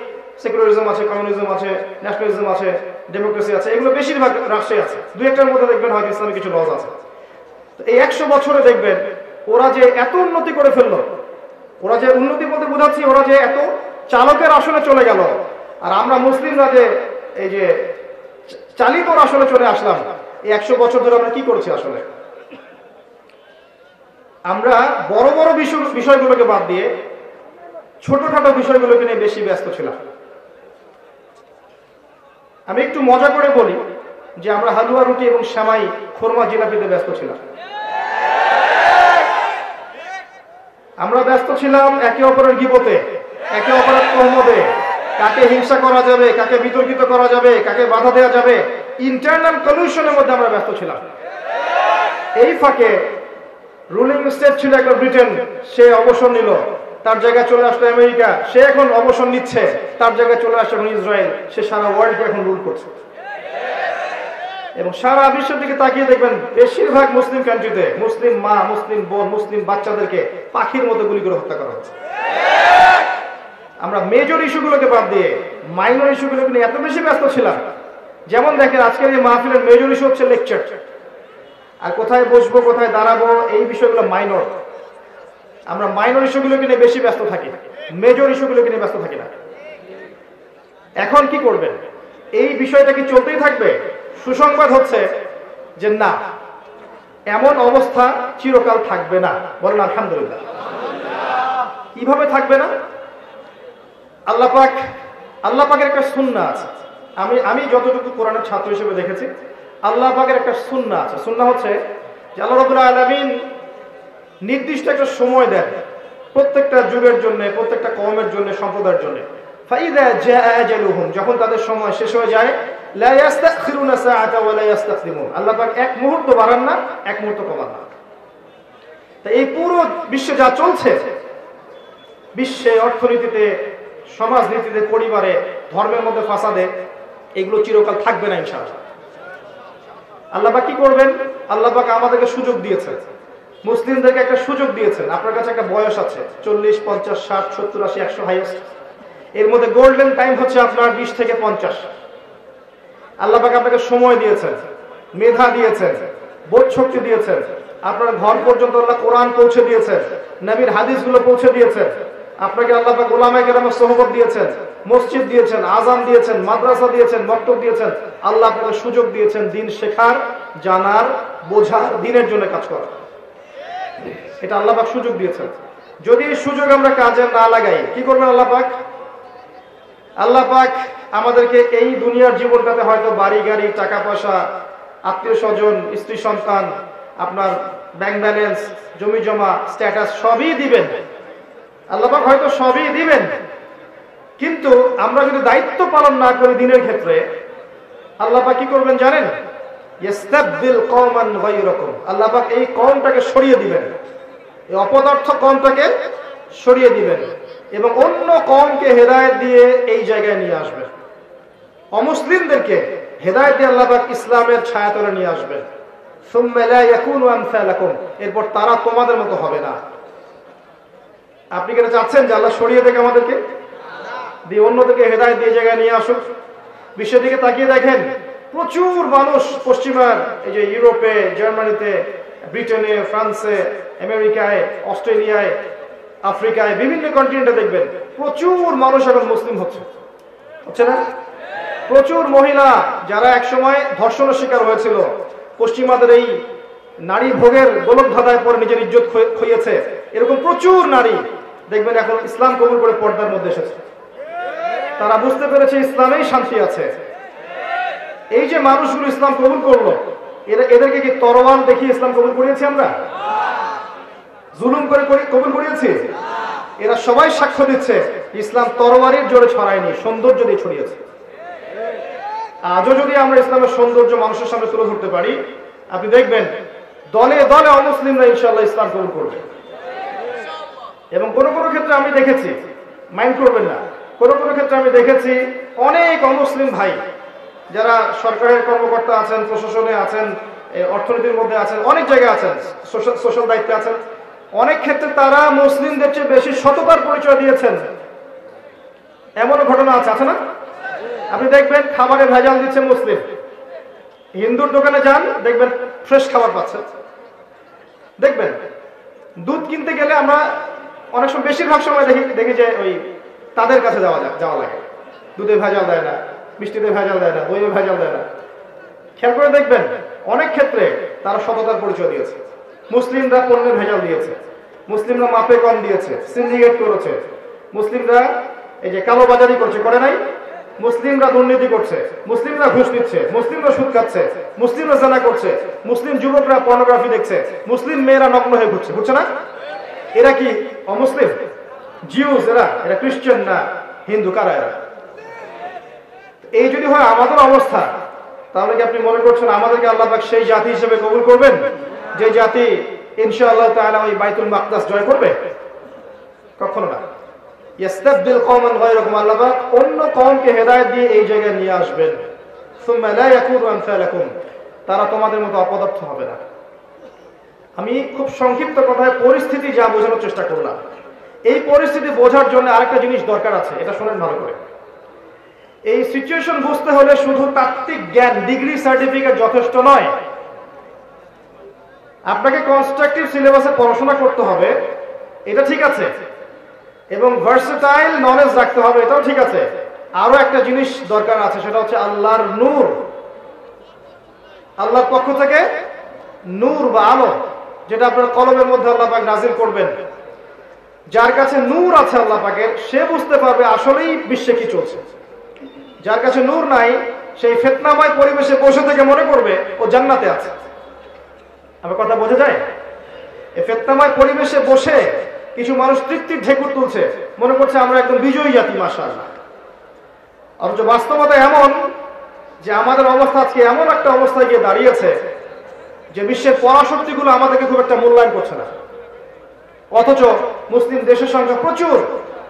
A: সেকুলারিজম আছে, কমিউনিজম আছে, ন্যাশনালিজম আছে, ডেমোক্রেসি আছে, এগুলো বেশিরভাগ রাষ্ট্রে আছে। দুই একটার মধ্যে দেখবেন হয়তো ইসলামিক কিছু লস আছে। তো এই 100 বছরে দেখবেন ওরা যে এত উন্নতি করে ফেললো, ওরা যে উন্নতি বলতে বোঝাচ্ছি, ওরা যে এত চালকের আসনে চলে গেল, আর আমরা মুসলিমরা যে এই যে চালিত আসনে চলে আসলাম, এই 100 বছর ধরে আমরা কি করছি? আসলে আমরা বড় বড় বিষয়গুলোকে বাদ দিয়ে ছোটখাটো বিষয়গুলোকে নিয়ে বেশি ব্যস্ত ছিলাম। আমি একটু মজা করে বলি যে আমরা হালুয়া, রুটি এবং সেমাই, খোরমা, জিলাপিতে ব্যস্ত ছিলাম। আমরা ব্যস্ত ছিলাম একে অপরের গীবতে, একে অপরের তহমতে, কাকে হিংসা করা যাবে, কাকে বিতর্কিত করা যাবে, কাকে বাধা দেওয়া যাবে, ইন্টারনাল কলিউশনের মধ্যে আমরা ব্যস্ত ছিলাম। এই ফাঁকে রুলিং স্টেট ছিল একটা ব্রিটেন, সে অবসর নিল, তার জায়গায় চলে আসলো আমেরিকা, সে এখন অবসর নিচ্ছে, তার জায়গায় চলে আসলো ইসরায়েল, সে সারা ওয়ার্ল্ডকে এখন রুল করছে। এবং সারা বিশ্বের দিকে তাকিয়ে দেখবেন বেশিরভাগ মুসলিম কান্ট্রিতে মুসলিম মা, মুসলিম বোন, মুসলিম বাচ্চাদেরকে পাখির মতো গুলি করে হত্যা করা হচ্ছে। আমরা মেজর ইস্যুগুলোকে বাদ দিয়ে মাইনর ইস্যুগুলোকে নিয়ে এত বেশি ব্যস্ত ছিলাম। যেমন দেখেন আজকের এই মাহফিলের মেজর ইস্যু হচ্ছে লেকচার, আর কোথায় বসবো, কোথায় দাঁড়াবো, এই বিষয়গুলো মাইনর। আমরা মাইনর ইস্যুগুলোকে নিয়ে বেশি ব্যস্ত থাকি, মেজর ইস্যুগুলোকে নিয়ে ব্যস্ত থাকি না। এখন কি করবেন? এই বিষয়টা কি চলতেই থাকবে? সুসংবাদ হচ্ছে যে না, এমন অবস্থা চিরকাল থাকবে না। বলেন আলহামদুলিল্লাহ। কিভাবে থাকবে না? আল্লাহ পাকের একটা সুন্নাহ আছে। আমি যতটুকু কোরআনের ছাত্র হিসেবে দেখেছি, আল্লাহ পাকের একটা সুন্নাহ আছে। সুন্নাহ হচ্ছে যে আল্লাহ রাব্বুল আলামিন নির্দিষ্ট একটা সময় দেন প্রত্যেকটা যুগের জন্য, প্রত্যেকটা কওমের জন্য, সম্প্রদায়ের জন্য। ফাইযা জাআ আজালুহুম, যখন তাদের সময় শেষ হয়ে যায়, লা ইস্তাখিরুনা সাআতা ওয়া লা ইস্তাকদিমুন, আল্লাহ পাক এক মুহূর্ত বাড়ান না, এক মুহূর্ত কমান না। তো এই পুরো বিশ্বে যা চলছে, বিশ্বে অর্থনীতিতে, সমাজনীতিতে, পরিবারে, ধর্মের মধ্যে ফাসাদে, এগুলো চিরকাল থাকবে না ইনশাআল্লাহ। আল্লাহ পাক কি করবেন? আল্লাহ পাক আমাদেরকে সুযোগ দিয়েছেন, মুসলিমদেরকে একটা সুযোগ দিয়েছেন। আপনার কাছে একটা বয়স আছে, 40, 50, 60, 70, 80, 100 হাইয়েস্ট। এর মধ্যে গোল্ডেন টাইম হচ্ছে আপনার 20 থেকে 50। আল্লাহ পাক আপনাকে সময় দিয়েছেন, মেধা দিয়েছেন, বোধ শক্তি দিয়েছেন, আপনার ঘর পর্যন্ত আল্লাহ কোরআন পৌঁছে দিয়েছেন, নবীর হাদিসগুলো পৌঁছে দিয়েছেন। আপনাকে আল্লাহ পাক উলামায়ে কেরামের সোহবত দিয়েছেন, মসজিদ দিয়েছেন, আযান দিয়েছেন, মাদ্রাসা দিয়েছেন, মক্তব দিয়েছেন। আল্লাহ আপনাকে সুযোগ দিয়েছেন দিন শেখার, জানার, বোঝার, দিনের জন্য কাজ করার। এটা আল্লাহ পাক সুযোগ দিয়েছেন। যদি এই সুযোগ আমরা কাজে না লাগাই, কি করবেন আল্লাহ পাক? আল্লাহ পাক আমাদেরকে এই দুনিয়ার জীবনটাতে হয়তো বাড়ি গাড়ি, টাকা পয়সা, আত্মীয় স্বজন, স্ত্রী সন্তান, আপনার ব্যাংক ব্যালেন্স, জমি জমা, স্ট্যাটাস সবই দিবেন। আল্লাহ পাক হয়তো সবই দিবেন, কিন্তু আমরা যদি দায়িত্ব পালন না করি দিনের ক্ষেত্রে, আল্লাহ পাক কি করবেন জানেন? ইস্তাবদিল কওমান গায়রাকুম, আল্লাহ পাক এই কওমটাকে সরিয়ে দিবেন, এই অপদার্থ কওমটাকে সরিয়ে দিবেন এবং অন্য কওমকে হেদায়েত দিয়ে এই জায়গায় নিয়ে আসবেন। অমুসলিমদেরকে হেদায়েত দিয়ে আল্লাহ পাক ইসলামের ছায়াতলে নিয়ে আসবেন। সুম্মা লা ইয়াকুনু আমসালাকুম, এরপর তারা তোমাদের মতো হবে না। আপনি কি চাচ্ছেন যে আল্লাহ সরিয়ে দেখ আমাদেরকে, দিয়ে অন্যদেরকে হেদায়েত দিয়ে জায়গায় নিয়ে আসুক? বিশ্বের দিকে তাকিয়ে দেখেন, প্রচুর মানুষ পশ্চিমার, এই যে ইউরোপে, জার্মানিতে, ব্রিটেনে, ফ্রান্সে, আমেরিকায়, অস্ট্রেলিয়ায়, আফ্রিকায়, বিভিন্ন কন্টিনেন্টে দেখবেন প্রচুর মানুষ এখন মুসলিম হচ্ছে না? প্রচুর মহিলা যারা একসময় ধর্ষণের শিকার হয়েছিল, পশ্চিমাদের এই নারী ভোগের গোলক ধাঁধায় পরে নিজের ইজ্জত খইয়েছে, এরকম প্রচুর নারী দেখবেন এখন ইসলাম কবুল করে পর্দার মধ্যে এসেছে। তারা বুঝতে পেরেছে ইসলামেই শান্তি আছে। এই যে মানুষগুলো ইসলাম কবুল করলো, এদেরকে কি তরোয়াল দেখিয়ে ইসলাম কবুল করিয়েছি আমরা? জুলুম করে কবুল করিয়েছি? এরা সবাই সাক্ষ্য দিচ্ছে ইসলাম তরোয়ারির জোরে ছড়ায়নি, সৌন্দর্য দিয়ে ছড়িয়েছে। আজও যদি আমরা ইসলামের সৌন্দর্য মানুষের সামনে তুলে ধরতে পারি, আপনি দেখবেন দলে দলে অমুসলিমরা ইনশাআল্লাহ ইসলাম কবুল করবে। এবং কোন কোন ক্ষেত্রে আমি দেখেছি, মাইন্ড করবেন না, কোন কোন ক্ষেত্রে আমি দেখেছি অনেক অমুসলিম ভাই যারা সরকারের কর্মকর্তা আছেন, প্রশাসনে আছেন, অর্থনীতির মধ্যে আছেন, অনেক জায়গায় আছেন, সোশ্যাল দায়িত্বে আছেন, অনেক ক্ষেত্রে তারা মুসলিমদের চেয়ে বেশি সততার পরিচয় দিয়েছেন। এমনও ঘটনা আছে না? আপনি দেখবেন খাবারে ভেজাল দিচ্ছে মুসলিম, হিন্দুর দোকানে যান দেখবেন ফ্রেশ খাবার পাচ্ছেন। দেখবেন দুধ কিনতে গেলে আমরা অনেক সময়, বেশিরভাগ সময় দেখি যে ওই তাদের কাছে যাওয়া লাগে। দুধে ভেজাল দেয় না, মিষ্টিতে ভেজাল দেয় না, দইয়ে ভেজাল দেয় না। খেয়াল করে দেখবেন অনেক ক্ষেত্রে তারা সততার পরিচয় দিয়েছে। মুসলিমরা পণ্যের ভেজাল দিয়েছে, মুসলিমরা মাপে কম দিয়েছে, সিন্ডিকেট করেছে, মুসলিমরা এই যে কালোবাজারি করছে, করে নাই? মুসলিমরা দুর্নীতি করছে, মুসলিমরা ঘুষ দিচ্ছে, মুসলিমরা সুদ খাচ্ছে, মুসলিমরা জানা করছে, মুসলিম যুবকরা পর্নোগ্রাফি দেখছে, মুসলিম মেয়েরা নগ্ন হয়ে ঘুরছে, বুঝছে না? এরা কি অমুসলিম? জিউস এরা খ্রিস্টান না হিন্দু? কারা এরা? এই যদি হয় আমাদের অবস্থা, তাহলে কি আপনি মনে করছেন আমাদেরকে আল্লাহ পাক সেই জাতি হিসেবে কবুল করবেন যে জাতি ইনশাআল্লাহ তাআলা ওই বাইতুল মাকদাস জয় করবে? কখনো না। ইস্তাবদিল কওমান গায়রাকুম, আল্লাহ পাক অন্য কওমকে হেদায়েত দিয়ে এই জায়গায় নিয়ে আসবেন। সুম্মা লা ইয়াকুনু আমসালাকুম, তারা তোমাদের মতো অপদার্থ হবে না। আমি খুব সংক্ষিপ্ত কথায় পরিস্থিতি যা বোঝানোর চেষ্টা করলাম, এই পরিস্থিতি বোঝার জন্য আরেকটা জিনিস দরকার আছে, এটা শোনেন ভালো করে। এই সিচুয়েশন বুঝতে হলে শুধু তাত্ত্বিক জ্ঞান, ডিগ্রি সার্টিফিকেট যথেষ্ট নয়। আপনাকে কনস্ট্রাকটিভ সিলেবাসে পড়াশোনা করতে হবে, এটা ঠিক আছে, এবং ভার্সেটাইল নলেজ রাখতে হবে, এটাও ঠিক আছে। আরো একটা জিনিস দরকার আছে, সেটা হচ্ছে আল্লাহর নূর, আল্লাহর পক্ষ থেকে নূর বা আলো, যেটা আপনার কলমের মধ্যে আল্লাহ পাক নাজিল করবেন। যার কাছে নূর আছে আল্লাহ পাকের, সে বুঝতে পারবে আসলেই বিশ্বে কি চলছে। যার কাছে নূর নাই, সেই ফিতনাময় পরিবেশে বসে থেকে মনে করবে ও জান্নাতে আছে। আমার কথা বোঝা যায়? এই ফিতনাময় পরিবেশে বসে কিছু মানুষ তৃপ্তির ঢেকুর তুলছে, মনে করছে আমরা একদম বিজয়ী জাতি, মাশাআল্লাহ। অথচ বাস্তবতা এমন যে আমাদের অবস্থা আজকে এমন একটা অবস্থায় গিয়ে দাঁড়িয়েছে যে বিশ্বের পরাশক্তিগুলো আমাদেরকে খুব একটা মূল্যায়ন করছে না। অথচ মুসলিম দেশের সংখ্যা প্রচুর,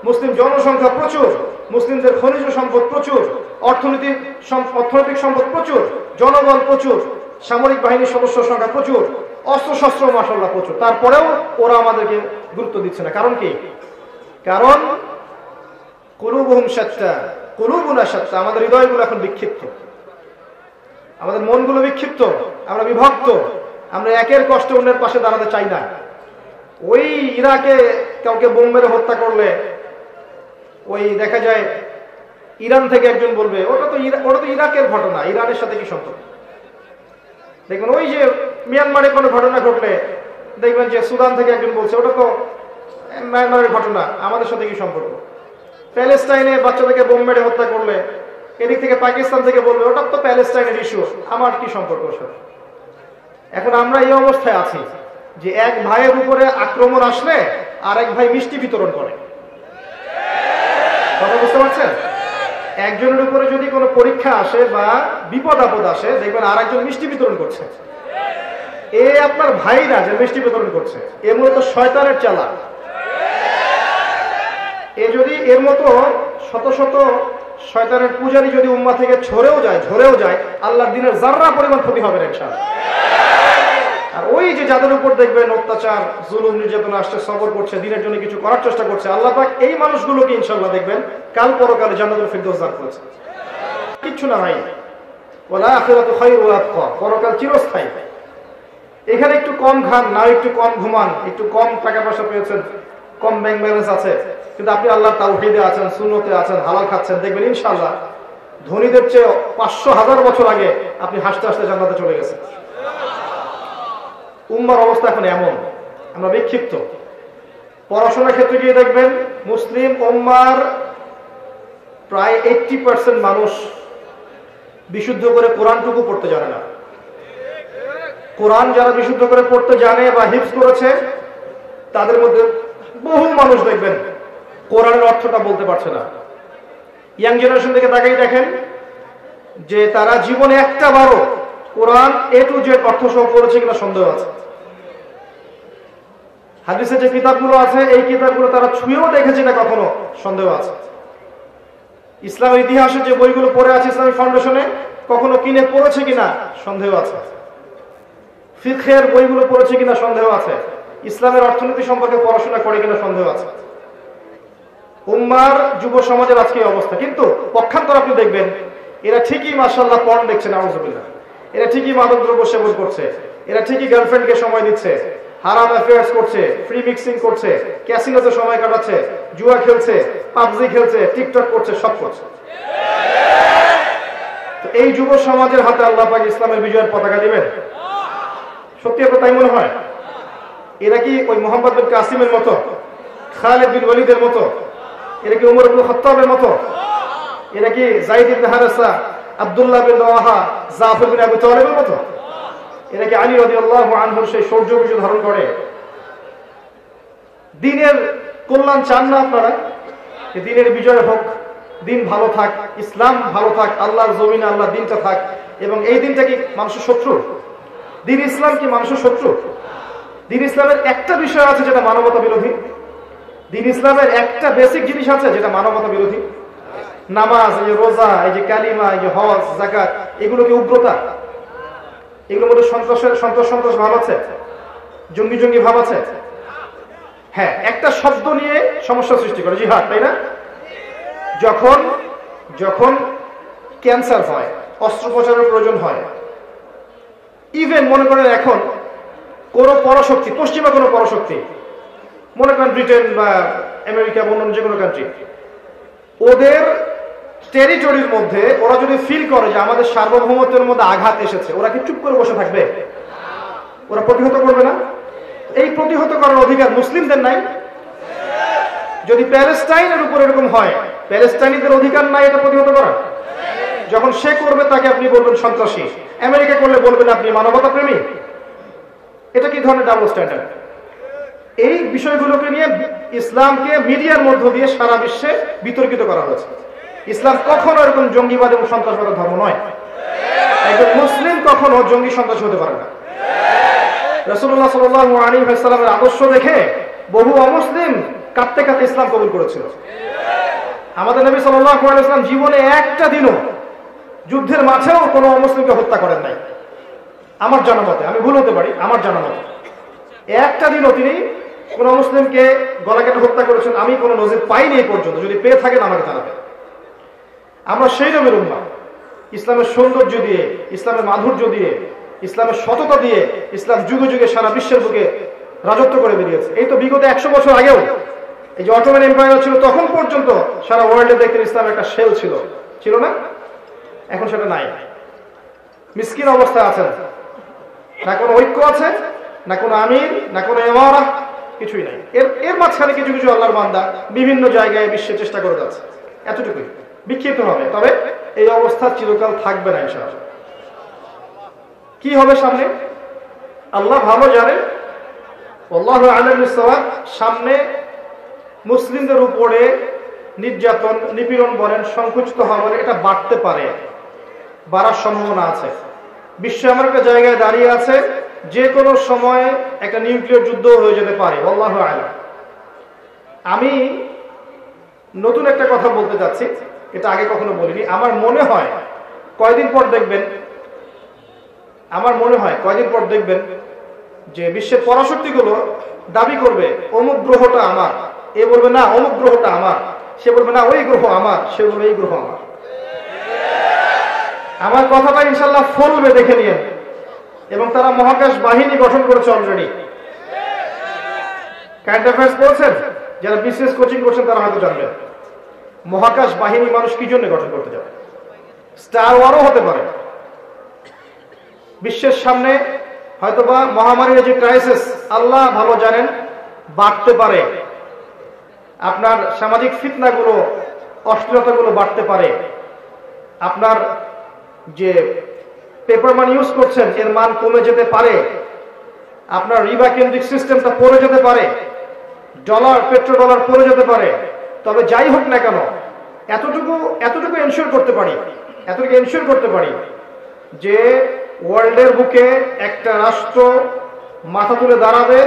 A: মুসলিম জনসংখ্যা প্রচুর, মুসলিমদের খনিজ সম্পদ প্রচুর, অর্থনৈতিক সম্পদ প্রচুর, জনবল প্রচুর, সামরিক বাহিনীর সদস্য সংখ্যা প্রচুর, অস্ত্রশস্ত্র মাশাআল্লাহ প্রচুর। তারপরেও ওরা আমাদেরকে গুরুত্ব দিচ্ছে না। কারণ কি? কারণ কুলুবুহুম শাত্তা, কুলুবুনা শাত্তা। আমাদের হৃদয়গুলো এখন বিক্ষিপ্ত, আমাদের মনগুলো বিক্ষিপ্ত, আমরা বিভক্ত। আমরা একের কষ্টে অন্যের পাশে দাঁড়াতে চাই না। ওই ইরাকে কাউকে বোম মেরে হত্যা করলে ওই দেখা যায় ইরান থেকে একজন বলবে ওটা তো ইরাকের ঘটনা, ইরানের সাথে কি সম্পর্ক? দেখবেন ওই যে মিয়ানমারে কোনো ঘটনা ঘটলে দেখবেন যে সুদান থেকে একজন বলছে ওটা তো মিয়ানমারের ঘটনা, আমাদের সাথে কি সম্পর্ক? প্যালেস্টাইনে বাচ্চাদেরকে বোম মেরে হত্যা করলে এদিক থেকে পাকিস্তান থেকে বলবে ওটা তো প্যালেস্টাইনের ইস্যু, আমার কি সম্পর্ক ওর সাথে? এখন আমরা এই অবস্থায় আছি যে এক ভাইয়ের উপরে আক্রমণ আসলে আর এক ভাই মিষ্টি বিতরণ করে। কথা বুঝতে পারছেন? একজনের উপরে যদি কোনো পরীক্ষা আসে বা বিপদ আপদ আসে, দেখবেন আর একজন মিষ্টি বিতরণ করছে। এ আপনার ভাই না যে মিষ্টি বিতরণ করছে, এ মূলত শয়তানের চালা। এ যদি এর মতো শত শত শয়তানের পূজারী যদি উম্মাহ থেকে ঝরেও যায়, আল্লাহর দ্বীনের যাররা পরিমাণ ক্ষতি হবে না ইনশাআল্লাহ। আর ওই যে যাদের উপর দেখবেন অত্যাচার, জুলুম, নির্যাতন আসছে, সবর করছে, দ্বীনের জন্য কিছু করার চেষ্টা করছে, আল্লাহ পাক এই মানুষগুলোকে ইনশাআল্লাহ দেখবেন কাল পরকালে জান্নাতুল ফিরদৌস দান করেছে। কিচ্ছু না ভাই, ওয়াল আখিরাতু খায়রু ওয়া আবকা, পরকাল চিরস্থায়ী। এখানে একটু কম খান, না একটু কম ঘুমান, একটু কম টাকা পয়সা পেয়েছেন, কম ব্যাংক ব্যালেন্স আছে, কিন্তু আপনি আল্লাহর তাওহীদে আছেন, সুন্নতে আছেন, হালাল খাচ্ছেন, দেখবেন ইনশাআল্লাহ ধনীদের চেয়ে 500,000 বছর আগে আপনি হাসতে হাসতে জান্নাতে চলে গেছেন। উম্মার অবস্থা এখন এমন, আমরা বিক্ষিপ্ত। পড়াশোনার ক্ষেত্রে গিয়ে দেখবেন মুসলিম উম্মার প্রায় 80% মানুষ বিশুদ্ধ করে কোরআনটুকু পড়তে জানে না। কোরআন যারা বিশুদ্ধ করে পড়তে জানে বা হিফজ করেছে, তাদের মধ্যে বহু মানুষ দেখবেন কোরআনের অর্থটা বলতে পারছে না। ইয়াং জেনারেশন থেকে তাকাই দেখেন যে তারা জীবনে একটা বারও কোরআন A to Z অর্থ সহ পড়েছে কিনা সন্দেহ আছে। হাদিসে যে কিতাবগুলো আছে এই কিতাবগুলো তারা ছুঁয়েও দেখেছে না কখনো, সন্দেহ আছে। ইসলামের ইতিহাসে যে বইগুলো পড়ে আছে ইসলামিক ফাউন্ডেশনে, কখনো কিনে পড়েছে কিনা সন্দেহ আছে। ফিকহের বইগুলো পড়েছে কিনা সন্দেহ আছে। ইসলামের অর্থনীতি সম্পর্কে পড়াশোনা করে কিনা সন্দেহ আছে। উম্মার যুব সমাজের আজকে অবস্থা। কিন্তু পক্ষান্তর আপনি দেখবেন এরা ঠিকই মাশাআল্লাহ পর্ন দেখছে, নাউযুবিল্লাহ। এরা ঠিকই মাদক দ্রব্য সেবন করছে, এরা ঠিকই গার্লফ্রেন্ডকে সময় দিচ্ছে, হারাম অ্যাফেয়ার্স করছে, ফ্রি মিক্সিং করছে, ক্যাসিনোতে সময় কাটাচ্ছে, জুয়া খেলছে, পাবজি খেলছে, টিকটক করছে, সব করছে। তো এই যুব সমাজের হাতে আল্লাহ পাক ইসলামের বিজয়ের পতাকা দিবেন? সত্যি আপনার তাই মনে হয়? এরা কি ওই মোহাম্মদ বিন কাসিমের মতো, খালিদ বিন ওয়ালিদের মতো, এরা কি উমর ইবনে খাত্তাবের মতো, এরা কি যায়েদ ইবনে হারেসা, আব্দুল্লাহ বিন রাওয়াহা, জাফর বিন আবু তালিবের মতো, এরা কি আলী রাদিয়াল্লাহু আনহুর সেই শৌর্য বিজয় ধারণ করে? দিনের কল্যাণ চান না আপনারা? দিনের বিজয় হোক, দিন ভালো থাক, ইসলাম ভালো থাক, আল্লাহর জমিনে আল্লাহর দিনটা থাক। এবং এই দিনটা কি মানুষের শত্রু? দিন ইসলাম কি মানুষের শত্রু? দিন ইসলামের একটা বিষয় আছে যেটা মানবতা বিরোধী। দিন ইসলামের একটা বেসিক জিনিস আছে যেটা মানবতা বিরোধী। নামাজ, এই যে রোজা, এই যে কালিমা, এই যে হজ, যাকাত, এগুলো কি উগ্রতা? এগুলোর মধ্যে সন্ত্রাস ভাব আছে, জঙ্গি ভাব আছে। হ্যাঁ, একটা শব্দ নিয়ে সমস্যা সৃষ্টি করে, জিহাদ, তাই না? যখন ক্যান্সার হয়, অস্ত্রোপচারের প্রয়োজন হয়, ইভেন মনে করেন এখন কোনো পরাশক্তি, পশ্চিমা কোনো পরাশক্তি, মনে করেন ব্রিটেন বা আমেরিকা বা অন্য যে কোনো কান্ট্রি, ওদের টেরিটরির মধ্যে ওরা যদি ফিল করে যে আমাদের সার্বভৌমত্বের মধ্যে আঘাত এসেছে, ওরা কি চুপ করে বসে থাকবে? ওরা প্রতিহত করবে না? এই প্রতিহত করার অধিকার মুসলিমদের নাই? যদি প্যালেস্টাইনের উপর এরকম হয়, প্যালেস্টাইনিদের অধিকার নাই এটা প্রতিহত করার? যখন সে করবে তাকে আপনি বলবেন সন্ত্রাসী, আমেরিকা করলে বলবেন আপনি মানবতা প্রেমী। এটা কি ধরনের ডাবল স্ট্যান্ডার্ড? এই বিষয়গুলোকে নিয়ে ইসলামকে মিডিয়ার মধ্য দিয়ে সারা বিশ্বে বিতর্কিত করা হয়েছে। ইসলাম কখনো এরকম জঙ্গিবাদ এবং সন্ত্রাসবাদের ধর্ম নয়। একজন মুসলিম কখনো জঙ্গি সন্ত্রাসী হতে পারে না। রাসূলুল্লাহ সাল্লাল্লাহু আলাইহি ওয়াসাল্লামের আদর্শ দেখে বহু অমুসলিম কাঁদতে কাঁদতে ইসলাম কবুল করেছিল। আমাদের নবী সাল্লাল্লাহু আলাইহি ওয়াসাল্লাম জীবনে একটা দিনও যুদ্ধের মাঝেও কোনো অমুসলিমকে হত্যা করেন নাই আমার জানা মতে। আমি ভুল হতে পারি, আমার জানা মতে একটা দিনও তিনি কোন মুসলিমকে গলা কেটে হত্যা করেছেন আমি কোনো নজির পাইনি এই পর্যন্ত। যদি পেয়ে থাকেন আমাকে জানাবেন। আমরা সেই নবীর উম্মাহ, ইসলামের সৌন্দর্য দিয়ে, ইসলামের মাধুর্য দিয়ে, ইসলামের সততা দিয়ে ইসলাম যুগে যুগে সারা বিশ্বের বুকে রাজত্ব করে বেরিয়েছে। এই তো বিগত 100 বছর আগেও এই যে অটোমান এম্পায়ার ছিল তখন পর্যন্ত সারা ওয়ার্ল্ডে দেখতেন ইসলামের একটা শেল ছিল না? এখন সেটা নাই। মিসকিন অবস্থায় আছেন, না কোনো ঐক্য আছে, না কোনো আমির, না কোনো ইমারা, কিছুই নাই। এর মাঝখানে কিছু কিছু আল্লাহর বান্দা বিভিন্ন জায়গায় বিশ্বে চেষ্টা করে যাচ্ছে, এতটুকুই। বিক্ষিপ্ত হবে, তবে এই অবস্থা চিরকাল থাকবে না ইনশাআল্লাহ। কি হবে সামনে আল্লাহ ভালো জানেন। আল্লাহু আ'লামু বিস-সাওয়াব। সামনে মুসলিমদের উপরে নির্যাতন, নিপীড়ন বলেন, সংকুচিত হওয়া বলেন, এটা বাড়তে পারে, বাড়ার সম্ভাবনা আছে। বিশ্ব এমন একটা জায়গায় দাঁড়িয়ে আছে যে কোনো সময় একটা নিউক্লিয়ার যুদ্ধ হয়ে যেতে পারে। আল্লাহু আ'লাম। আমি নতুন একটা কথা বলতে যাচ্ছি, এটা আগে কখনো বলিনি। আমার মনে হয় কয়দিন পর দেখবেন যে বিশ্বের পরাশক্তিগুলো দাবি করবে অমুক গ্রহটা আমার, এ বলবে না অমুক গ্রহটা আমার, সে বলবে না ওই গ্রহ আমার, সে বলবে এই গ্রহ আমার। আমার কথাটা ইনশাল্লাহ ফলবে, দেখে নিয়ে। এবং তারা মহাকাশ বাহিনী গঠন করেছে অলরেডি। কারেন্ট অ্যাফেয়ার্স পড়ছেন? যারা বিসিএস কোচিং করছেন তারা হয়তো জানবেন মহাকাশ বাহিনী মানুষ কি জন্য গঠন করতে যাবে। স্টার ওয়ারও হতে পারে। বিশ্বের সামনে হয়তোবা মহামারীর যে ক্রাইসিস আল্লাহ ভালো জানেন বাড়তে পারে। আপনার সামাজিক ফিতনাগুলো, অশ্লীলতাগুলো বাড়তে পারে। আপনার যে পেপার মানি ইউজ করছেন এর মান কমে যেতে পারে। আপনার রিবা কেন্দ্রিক সিস্টেমটা পড়ে যেতে পারে। পেট্রোডলার পড়ে যেতে পারে। তবে যাই হোক না কেন, এতটুকু এনশিওর করতে পারি যে ওয়ার্ল্ডের বুকে একটা রাষ্ট্র মাথা তুলে দাঁড়াবে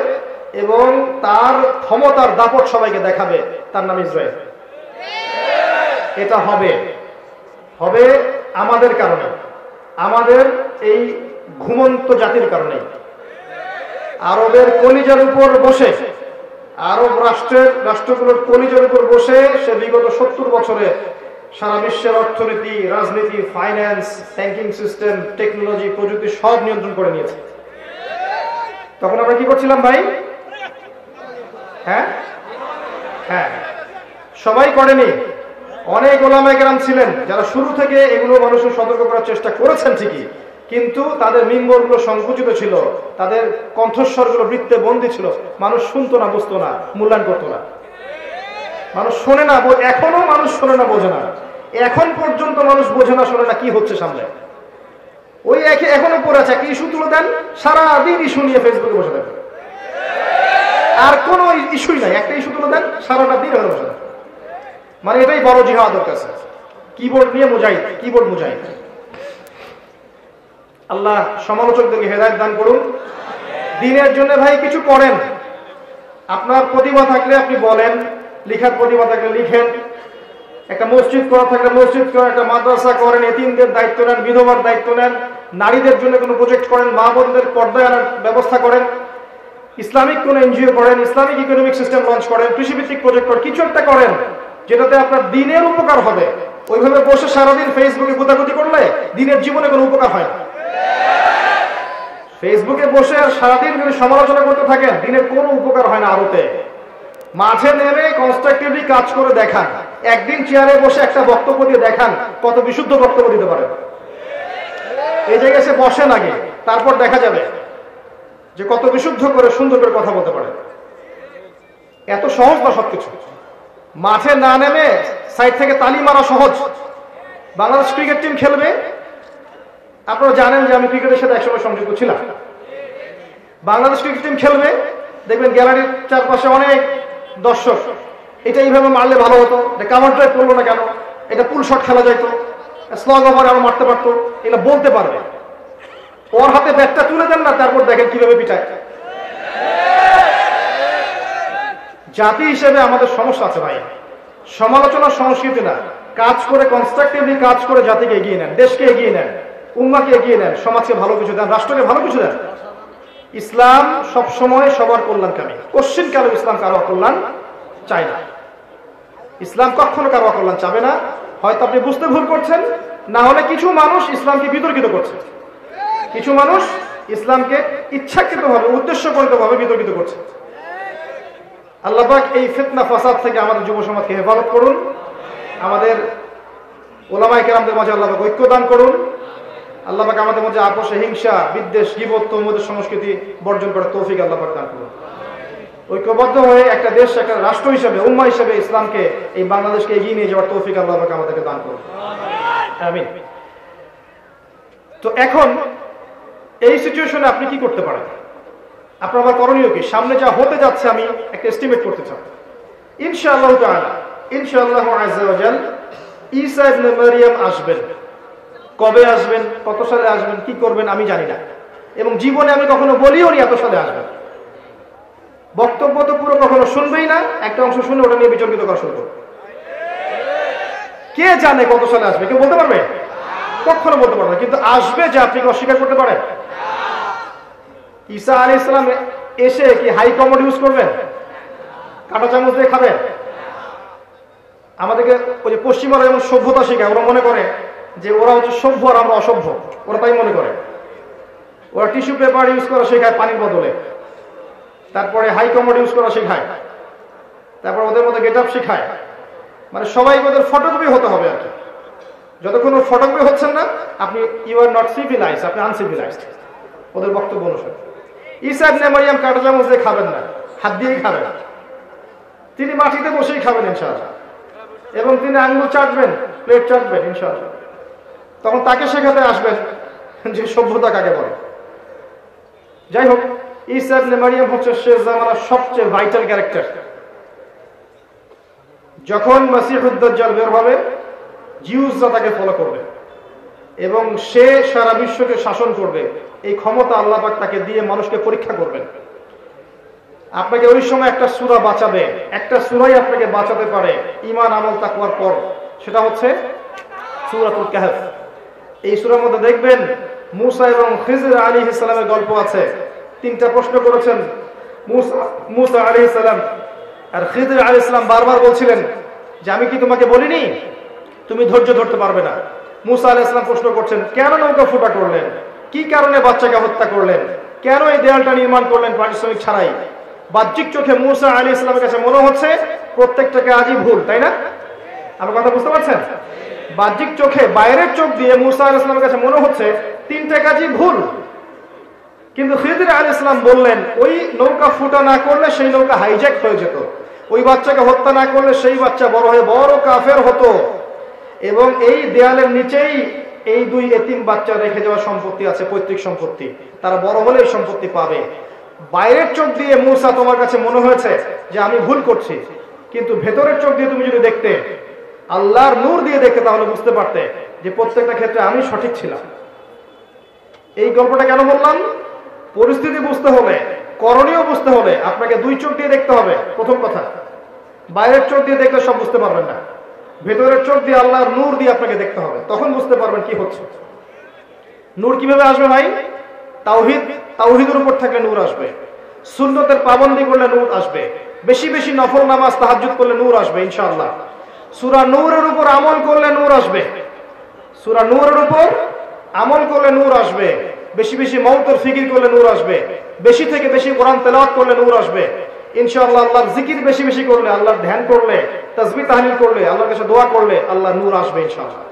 A: এবং তার ক্ষমতার দাপট সবাইকে দেখাবে, তার নাম ইসরায়েল। এটা হবে আমাদের কারণে, আমাদের এই ঘুমন্ত জাতির কারণে। আরবের কলিজার উপর বসে, আরব রাষ্ট্রগুলোর কলিজার উপর বসে সে বিগত 70 বছরে সারা বিশ্বের অর্থনীতি, রাজনীতি, ফাইন্যান্স, ব্যাংকিং সিস্টেম, টেকনোলজি, প্রযুক্তি সব নিয়ন্ত্রণ করে নিয়েছে। তখন আমরা কি করছিলাম ভাই? হ্যাঁ, সবাই করেনি। অনেক ওলামায়ে কেরাম ছিলেন যারা শুরু থেকে এগুলো মানুষের সতর্ক করার চেষ্টা করেছেন ঠিকই, কিন্তু তাদের মিম্বরগুলো সংকুচিত ছিল, তাদের কণ্ঠস্বরগুলো বৃত্তে বন্দী ছিল। মানুষ শুনতো না, বুঝতো না, মূল্যায়ন করতো না। মানুষ শোনে না, এখনো মানুষ শোনে না, বোঝে না। এখন পর্যন্ত মানুষ বোঝে না, শোনে না কি হচ্ছে সামনে। ওই এখনো পড়ে আছে, একটা ইস্যু তুলে দেন, সারাদিন ইস্যু নিয়ে ফেসবুকে বসে থাকবে। আর কোনো ইস্যুই নাই, একটা ইস্যু তুলে দেন, সারাটা দিন এখানে বসে থাকবে। মানে এটাই বড় জিহাদের কাছে, কিবোর্ড নিয়ে কিবোর্ড মুজাহিদ। আল্লাহ সমালোচকদেরকে হেদায়েত দান করুন। দ্বীনের জন্য ভাই কিছু করেন। আপনার প্রতিভা থাকলে আপনি বলেন, লিখার প্রতিভা থাকলে লিখেন, একটা মসজিদ করা থাকলে মসজিদ করেন, একটা মাদ্রাসা করেন, এতিমদের দায়িত্ব নেন, বিধবার দায়িত্ব নেন, নারীদের জন্য কোনো প্রজেক্ট করেন, মা বোনদের পর্দায় আনার ব্যবস্থা করেন, ইসলামিক কোনো এনজিও করেন, ইসলামিক ইকোনমিক সিস্টেম লঞ্চ করেন, কৃষিভিত্তিক প্রজেক্ট করেন, কিছু একটা করেন যেটাতে আপনার দিনের উপকার হবে। ওইভাবে বসে সারাদিন ফেসবুকে গুতাগুতি করলে দিনের জীবনে কোনো উপকার হয় না। ফেসবুকে বসে আর সারাদিন যদি সমালোচনা করতে থাকেন, দিনের কোনো উপকার হয় না। আরতে মাঝে নেমে কনস্ট্রাকটিভলি কাজ করে দেখান। একদিন চেয়ারে বসে একটা বক্তব্য দিয়ে দেখান কত বিশুদ্ধ বক্তব্য দিতে পারেন। এই জায়গায় সে বসেন আগে, তারপর দেখা যাবে। যে কত বিশুদ্ধ করে সুন্দর করে কথা বলতে পারে। এত সহজ না সবকিছু। মাঠে না নেমে সাইড থেকে তালি মারা সহজ। বাংলাদেশ ক্রিকেট টিম খেলবে, আপনারা জানেন যে আমি ক্রিকেটের সাথে একসময় সংযুক্ত ছিলাম। বাংলাদেশ ক্রিকেট টিম খেলবে, দেখবেন গ্যালারির চারপাশে অনেক দর্শক, এটা এইভাবে মারলে ভালো হতো, এটা কাভার ড্রাইভ করলো না কেন, এটা পুল শট খেলা যাইতো, স্লগ ওভার আরো মারতে পারতো, এগুলো বলতে পারবে। ওর হাতে ব্যাটটা তুলে দেন না, তারপর দেখেন কিভাবে পিটায়। জাতি হিসেবে আমাদের সমস্যা আছে ভাই। সমালোচনার সংস্কৃতি না, কাজ করে কনস্ট্রাকটিভলি কাজ করে জাতিকে এগিয়ে নেন, দেশকে এগিয়ে নেন, উম্মাকে এগিয়ে নেন, সমাজকে ভালো কিছু দেন, রাষ্ট্রকে ভালো কিছু দেন। ইসলাম সবসময় সবার কল্যাণকামী। কোশ্চিন কালো ইসলাম কারো অকল্যাণ চায় না। ইসলাম কখনো কারো অকল্যাণ চাবে না। হয়তো আপনি বুঝতে ভুল করছেন, না হলে কিছু মানুষ ইসলামকে বিতর্কিত করছে, কিছু মানুষ ইসলামকে ইচ্ছাকৃতভাবে উদ্দেশ্যপরিতভাবে বিতর্কিত করছে। আল্লাহ পাক এই ফিতনা ফাসাদ থেকে আমাদের যুব সমাজকে হেফাজত করুন। আমাদের ওলামায়ে কেরামদের মাঝে আল্লাহ পাক ঐক্য দান করুন। আল্লাহ পাক আমাদের মধ্যে আপোষে হিংসা, বিদ্বেষ, গীবত, তমুদের সংস্কৃতি বর্জন করার তৌফিক আল্লাহ পাক দান করুন। ঐক্যবদ্ধ হয়ে একটা দেশ, একটা রাষ্ট্র হিসেবে, উম্মাহ হিসেবে ইসলামকে, এই বাংলাদেশকে এগিয়ে নিয়ে যাওয়ার তৌফিক আল্লাহ পাক আমাদেরকে দান করুন। আমিন। তো এখন এই সিচুয়েশনে আপনি কি করতে পারেন? আপনার আবার করণীয় কি? সামনে যা হতে যাচ্ছে আমি একটা এস্টিমেট করতে চাই। ইনশাআল্লাহ তাআলা, ইনশাআল্লাহ আযজা ওয়া জাল, ঈসা ইবনে মারইয়াম আসবেন। কবে আসবেন, কত সালে আসবেন, কি করবেন আমি জানি না, এবং জীবনে আমি কখনো বলিও নি এত সালে আসবেন। বক্তব্য তো পুরো কখনো শুনবেই না, একটা অংশ শুনে ওটা নিয়ে বিতর্কিত করা শুরু করবে। কে জানে কত সালে আসবে? কেউ বলতে পারবে? কখনো বলতে পারবে না। কিন্তু আসবে যে আপনি কি অস্বীকার করতে পারেন? ঈসা আলাইহিস সালাম এসে কি হাই কমোড ইউজ করবেন? কাঁটা চামচ দিয়ে খাবেন? আমাদেরকে ওই যে পশ্চিমারা যেমন সভ্যতা শেখায়, ওরা মনে করে যে ওরা হচ্ছে সভ্য আর আমরা অসভ্য, ওরা তাই মনে করে। ওরা টিস্যু পেপার ইউজ করা শেখায় পানির বদলে, তারপরে হাই কমোড ইউজ করা শেখায়, তারপর ওদের মধ্যে গেট আপ শেখায়। মানে সবাই ওদের ফটোকপি হতে হবে আর কি। যতক্ষণ ফটোকপি হচ্ছেন না, আপনি ইউ আর নট সিভিলাইজ, আপনি আনসিভিলাইজড ওদের বক্তব্য অনুসারে। ঈসা ইবনে মারইয়াম কাঁটা চামচ দিয়ে খাবেন না, হাত দিয়েই খাবেন। তিনি মাটিতে বসেই খাবেন ইনশাআল্লাহ, এবং তিনি আঙ্গুল চাটবেন, প্লেট চাটবেন ইনশাআল্লাহ। তখন তাকে শেখাতে আসবেন যে সভ্যতা কাকে বলে। যাই হোক, ঈসা ইবনে মারইয়াম হচ্ছে শেষ জামানার সবচেয়ে ভাইটাল ক্যারেক্টার। যখন মাসিহুদ দাজ্জাল বের হবে, জিউসরা তাকে ফলো করবে এবং সে সারা বিশ্বকে শাসন করবে। এই ক্ষমতা আল্লাহ পাক তাকে দিয়ে মানুষকে পরীক্ষা করবেন। আপনাকে ওই সময় একটা সূরা বাঁচাবে, একটা সূরাই আপনাকে বাঁচাতে পারে ঈমান আমল তাকওয়ার পর, সেটা হচ্ছে সূরাতুল কাহফ। এই সূরার মধ্যে দেখবেন মূসা এবং খিজর আলাইহিস সালামের গল্প আছে। তিনটা প্রশ্ন করেছেন মূসা আলাইহিস সালাম, আর খিজর আলাইহিস সালাম বারবার বলছিলেন যে আমি কি তোমাকে বলিনি তুমি ধৈর্য ধরতে পারবে না। মূসা আলাইহিস সালাম প্রশ্ন করছেন, কেন নৌকা ফুটা করলেন, কি কারণে বাচ্চাকে হত্যা করলেন, কেন এই দেয়ালটা নির্মাণ করলেন পারিশ্রমিক ছাড়াই? বাহ্যিক চোখে মূসা আলাইহিস সালামের কাছে মনে হচ্ছে প্রত্যেকটা কাজই ভুল, তাই না? আমার কথা বুঝতে পারছেন? বাহ্যিক চোখে, বাইরের চোখ দিয়ে মূসা আলাইহিস সালামের কাছে মনে হচ্ছে তিনটা কাজই ভুল। কিন্তু খিজর আলাইহিস সালাম বললেন, ওই নৌকা ফুটা না করলে সেই নৌকা হাইজ্যাক হয়ে যেত, ওই বাচ্চাকে হত্যা না করলে সেই বাচ্চা বড় হয়ে বড় কাফের হতো, এবং এই দেয়ালের নিচেই এই দুই এতিম বাচ্চা রেখে যাওয়া সম্পত্তি আছে, পৈতৃক সম্পত্তি, তারা বড় হলে এই সম্পত্তি পাবে। বাইরের চোখ দিয়ে মূসা তোমার কাছে মনে হয়েছে যে আমি ভুল করছি, কিন্তু ভেতরের চোখ দিয়ে তুমি যদি দেখতে, আল্লাহর নূর দিয়ে দেখতে, তাহলে বুঝতে পারতে যে প্রত্যেকটা ক্ষেত্রে আমি সঠিক ছিলাম। এই গল্পটা কেন বললাম? পরিস্থিতি বুঝতে হলে, করণীয় বুঝতে হলে আপনাকে দুই চোখ দিয়ে দেখতে হবে। প্রথম কথা, বাইরের চোখ দিয়ে দেখলে সব বুঝতে পারবেন না, ভেতরের চোখ দিয়ে আল্লাহর নূর দিয়ে আপনাকে দেখতে হবে, তখন বুঝতে পারবেন কি হচ্ছে। নূর কিভাবে আসবে ভাই? তাওহীদের উপর থাকলে নূর আসবে, সুন্নতের পাবন্দি করলে নূর আসবে, বেশি বেশি নফল নামাজ তাহাজ্জুদ করলে নূর আসবে ইনশাআল্লাহ। সূরা নূরের উপর আমল করলে নূর আসবে, সূরা নূরের উপর আমল করলে নূর আসবে, বেশি বেশি মাউতের ফিকির করলে নূর আসবে, বেশি থেকে বেশি কোরআন তেলাওয়াত করলে নূর আসবে ইনশাআল্লাহ। আল্লাহর জিকির বেশি বেশি করলে, আল্লাহর ধ্যান করলে, তাসবিহ তাহলিল করলে, আল্লাহর কাছে দোয়া করলে আল্লাহর নূর আসবে ইনশাআল্লাহ।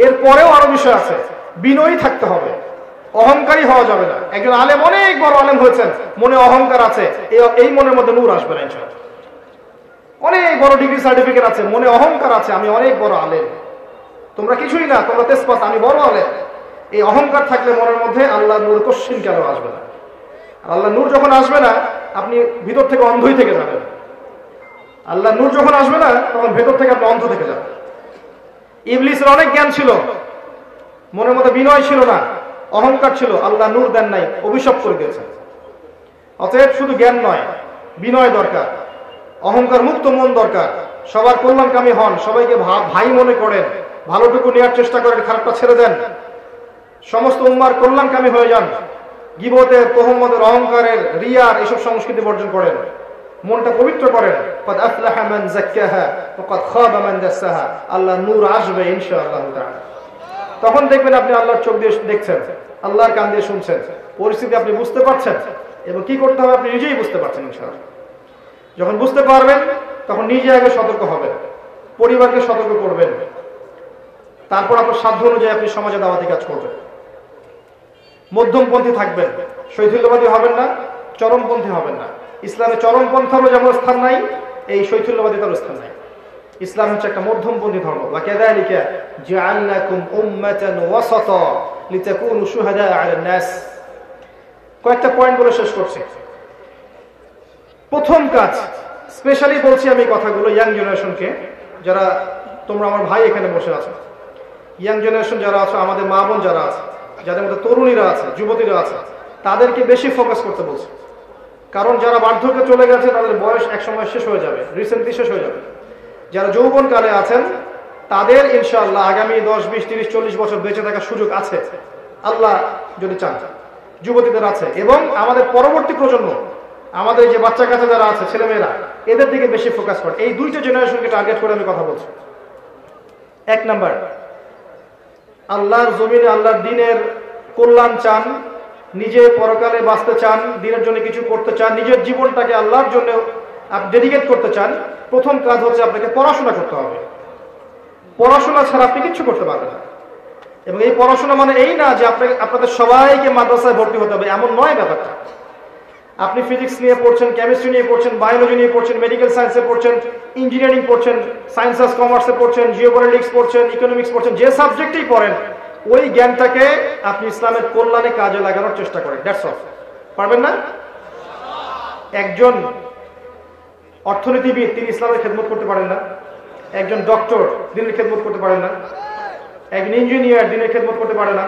A: এরপরেও আরো বিষয় আছে, বিনয়ী থাকতে হবে, অহংকারী হওয়া যাবে না। একজন আলেম অনেক বড় আলেম হয়েছেন, মনে অহংকার আছে, এই মনের মধ্যে নূর আসবে না ইনশাআল্লাহ। অনেক বড় ডিগ্রি সার্টিফিকেট আছে, মনে অহংকার আছে, আমি অনেক বড় আলেম, তোমরা কিছুই না, তোমরা তেজপাত, আমি বড় আলেম, এই অহংকার থাকলে মনের মধ্যে আল্লাহর নূর কোশ্চিন কেন আসবে না। আল্লাহ নূর যখন আসবে না, আপনি ভিতর থেকে অন্ধই থেকে যাবেন। আল্লাহ নূর যখন আসবে না, তখন ভেতর থেকে আপনি অন্ধ থেকে যাবেন। ইবলিসের অনেক জ্ঞান ছিল, মনের মধ্যে বিনয় ছিল না, অহংকার ছিল, আল্লাহ নূর দেন নাই, অভিশাপ করে দিয়েছেন। অতএব শুধু জ্ঞান নয়, বিনয় দরকার, অহংকার মুক্ত মন দরকার, সবার কল্যাণকামী হন, সবাইকে ভাই মনে করেন, ভালোটুকু নেওয়ার চেষ্টা করেন, খারাপটা ছেড়ে দেন, সমস্ত উম্মার কল্যাণকামী হয়ে যান। গীবতের, তোহমতের, অহংকারের, রিয়ার এসব সংস্কৃতি বর্জন করেন, মনটা পবিত্র করেন। কদ আফলাহা মান যাক্কাহা ওয়া কদ খাবা মান দাসাহা। আল্লাহ নূর আসবে ইনশাআল্লাহ তাআলা। তখন দেখবেন আপনি আল্লাহর চোখ দিয়ে দেখছেন, আল্লাহর কান দিয়ে শুনছেন, পরিস্থিতি আপনি বুঝতে পারছেন এবং কি করতে হবে আপনি নিজেই বুঝতে পারছেন ইনশাআল্লাহ। যখন বুঝতে পারবেন তখন নিজে আগে সতর্ক হবেন, পরিবারকে সতর্ক করবেন, তারপর আপনার সাধ্য অনুযায়ী আপনি সমাজে দাওয়াতি কাজ করবেন। মধ্যমপন্থী থাকবেন, শৈথিল্যবাদী হবেন না, চরমপন্থী হবেন না। ইসলামে চরমপন্থারও যেমন স্থান নাই, এই শৈথিল্যবাদিতারও স্থান নাই। ইসলাম হচ্ছে একটা মধ্যমপন্থী ধর্ম। ওয়া কাযালিকা জাআলনাকুম উম্মাতান ওয়াসাতা লিতাকুনু শুহাদা আলান নাস। কয়েকটা পয়েন্ট বলে শেষ করছি। প্রথম কাজ, স্পেশালি বলছি আমি কথাগুলো ইয়াং জেনারেশনকে, যারা তোমরা আমার ভাই এখানে বসে আছো, ইয়াং জেনারেশন যারা আছো, আমাদের মা বোন যারা আছে, যাদের মধ্যে তরুণীরা আছে, যুবতীরা আছে, তাদেরকে বেশি ফোকাস করতে বলছি। কারণ যারা বার্ধক্যে চলে গেছে তাদের বয়স এক সময় শেষ হয়ে যাবে, রিসেন্টলি শেষ হয়ে যাবে। যারা যৌবনকালে আছেন তাদের ইনশাআল্লাহ আগামী 10, 20, 30, 40 বছর বেঁচে থাকার সুযোগ আছে, আল্লাহ যদি চান। যুবতীদের আছে, এবং আমাদের পরবর্তী প্রজন্ম, আমাদের যে বাচ্চা কাচ্চা যারা আছে, ছেলেমেয়েরা, এদের দিকে বেশি ফোকাস করে। এই দুইটা জেনারেশনকে টার্গেট করে আমি কথা বলছি। এক নাম্বার, আল্লাহর জমিনে আল্লাহর দ্বীনের কল্যাণ চান, নিজে পরকালে বাঁচতে চান, দ্বীনের জন্য কিছু করতে চান, নিজের জীবনটাকে আল্লাহর জন্য ডেডিকেট করতে চান, প্রথম কাজ হচ্ছে আপনাকে পড়াশোনা করতে হবে। পড়াশোনা ছাড়া আপনি কিচ্ছু করতে পারবেন না। এবং এই পড়াশোনা মানে এই না যে আপনাদের সবাইকে মাদ্রাসায় ভর্তি হতে হবে, এমন নয় ব্যাপারটা। আপনি ফিজিক্স নিয়ে পড়ছেন, কেমিস্ট্রি নিয়ে পড়ছেন, বায়োলজি নিয়ে পড়ছেন, মেডিকেল সায়েন্সে পড়ছেন, ইঞ্জিনিয়ারিং পড়ছেন, সায়েন্স কমার্সে পড়ছেন, জিওপলিটিক্স পড়ছেন, ইকোনমিক্স পড়ছেন, যে সাবজেক্টেই পড়েন, ওই জ্ঞানটাকে আপনি ইসলামের কল্যাণে কাজে লাগানোর চেষ্টা করেন। That's all. পারবেন না? একজন অর্থনীতিবিদ তিনি ইসলামের খেদমত করতে পারেন না, একজন ডক্টর দিনের খেদমত করতে পারেন না, একজন ইঞ্জিনিয়ার দিনের খেদমত করতে পারে না।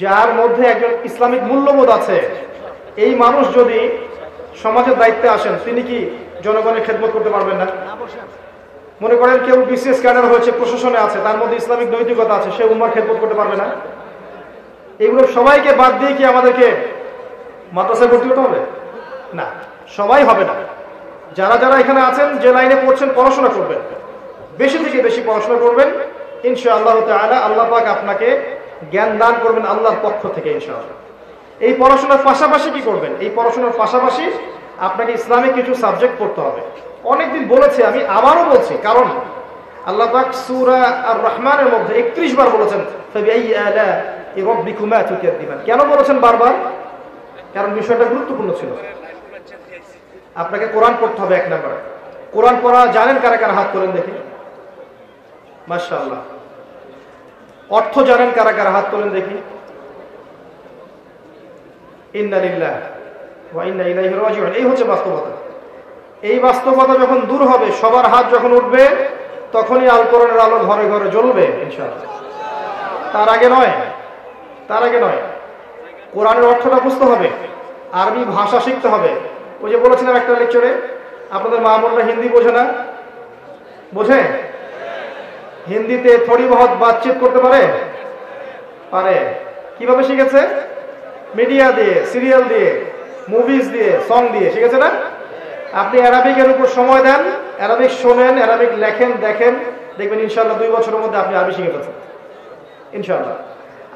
A: যার মধ্যে একজন ইসলামিক মূল্যবোধ আছে, এই মানুষ যদি সমাজের দায়িত্বে আসেন, তিনি কি জনগণের খেদমত করতে পারবেন না? মনে করেন কেউ বিসিএস ক্যাডার হয়েছে, প্রশাসনে আছে, তার মধ্যে ইসলামিক নৈতিকতা আছে, সে উম্মার খেদমত করতে পারবে না? এগুলো সবাইকে বাদ দিয়ে কি আমাদেরকে মাদ্রাসায় ভর্তি হতে হবে? না, সবাই হবে না। যারা যারা এখানে আছেন, যে লাইনে পড়ছেন, পড়াশোনা করবেন, বেশি থেকে বেশি পড়াশোনা করবেন, ইনশাআল্লাহ তাআলা আল্লাহ পাক আপনাকে জ্ঞান দান করবেন আল্লাহর পক্ষ থেকে ইনশাআল্লাহ। এই পড়াশোনার পাশাপাশি কি করবেন? এই পড়াশোনার পাশাপাশি আপনাকে ইসলামিক কিছু সাবজেক্ট পড়তে হবে। অনেকদিন বলেছি, আমি আবারও বলছি, কারণ আল্লাহ পাক সূরা আর রহমানের মধ্যে 31 বার বলেছেন ফাবিআইয়ি আলা'i রাব্বিকুমা তুকাযযিবান। কেন বলেছেন বারবার? কারণ বিষয়টা গুরুত্বপূর্ণ ছিল। আপনাকে কোরআন পড়তে হবে। এক নাম্বার, কোরআন পড়া জানেন কারা কারা? হাত তোলেন দেখি। মাশাআল্লাহ। অর্থ জানেন কারা কারা? হাত তোলেন দেখি। ইন্না লিল্লাহি ওয়া ইন্না ইলাইহি রাজিউন। এই হচ্ছে বাস্তবতা। এই বাস্তবতা যখন দূর হবে, সবার হাত যখন উঠবে, তখনই আল কোরআনের আলো ঘরে ঘরে জ্বলবে ইনশাআল্লাহ। তার আগে নয়, তার আগে নয়। কোরআনের অর্থটা বুঝতে হবে, আরবি ভাষা শিখতে হবে। ওই যে বলেছিলাম একটা লেকচারে, আপনাদের মা বোনরা হিন্দি বোঝে না? বোঝে? হিন্দিতে থোড়ি বহুত বাতচিত করতে পারে? পারে। কিভাবে শিখেছে? মিডিয়া দিয়ে, সিরিয়াল দিয়ে, মুভিজ দিয়ে, সং দিয়ে শিখেছে না? আপনি অ্যারাবিকের উপর সময় দেন, অ্যারাবিক শোনেন, অ্যারাবিক লেখেন, দেখেন, দেখবেন ইনশাআল্লাহ 2 বছরের মধ্যে আপনি আরবি শিখে ফেলছেন ইনশাআল্লাহ।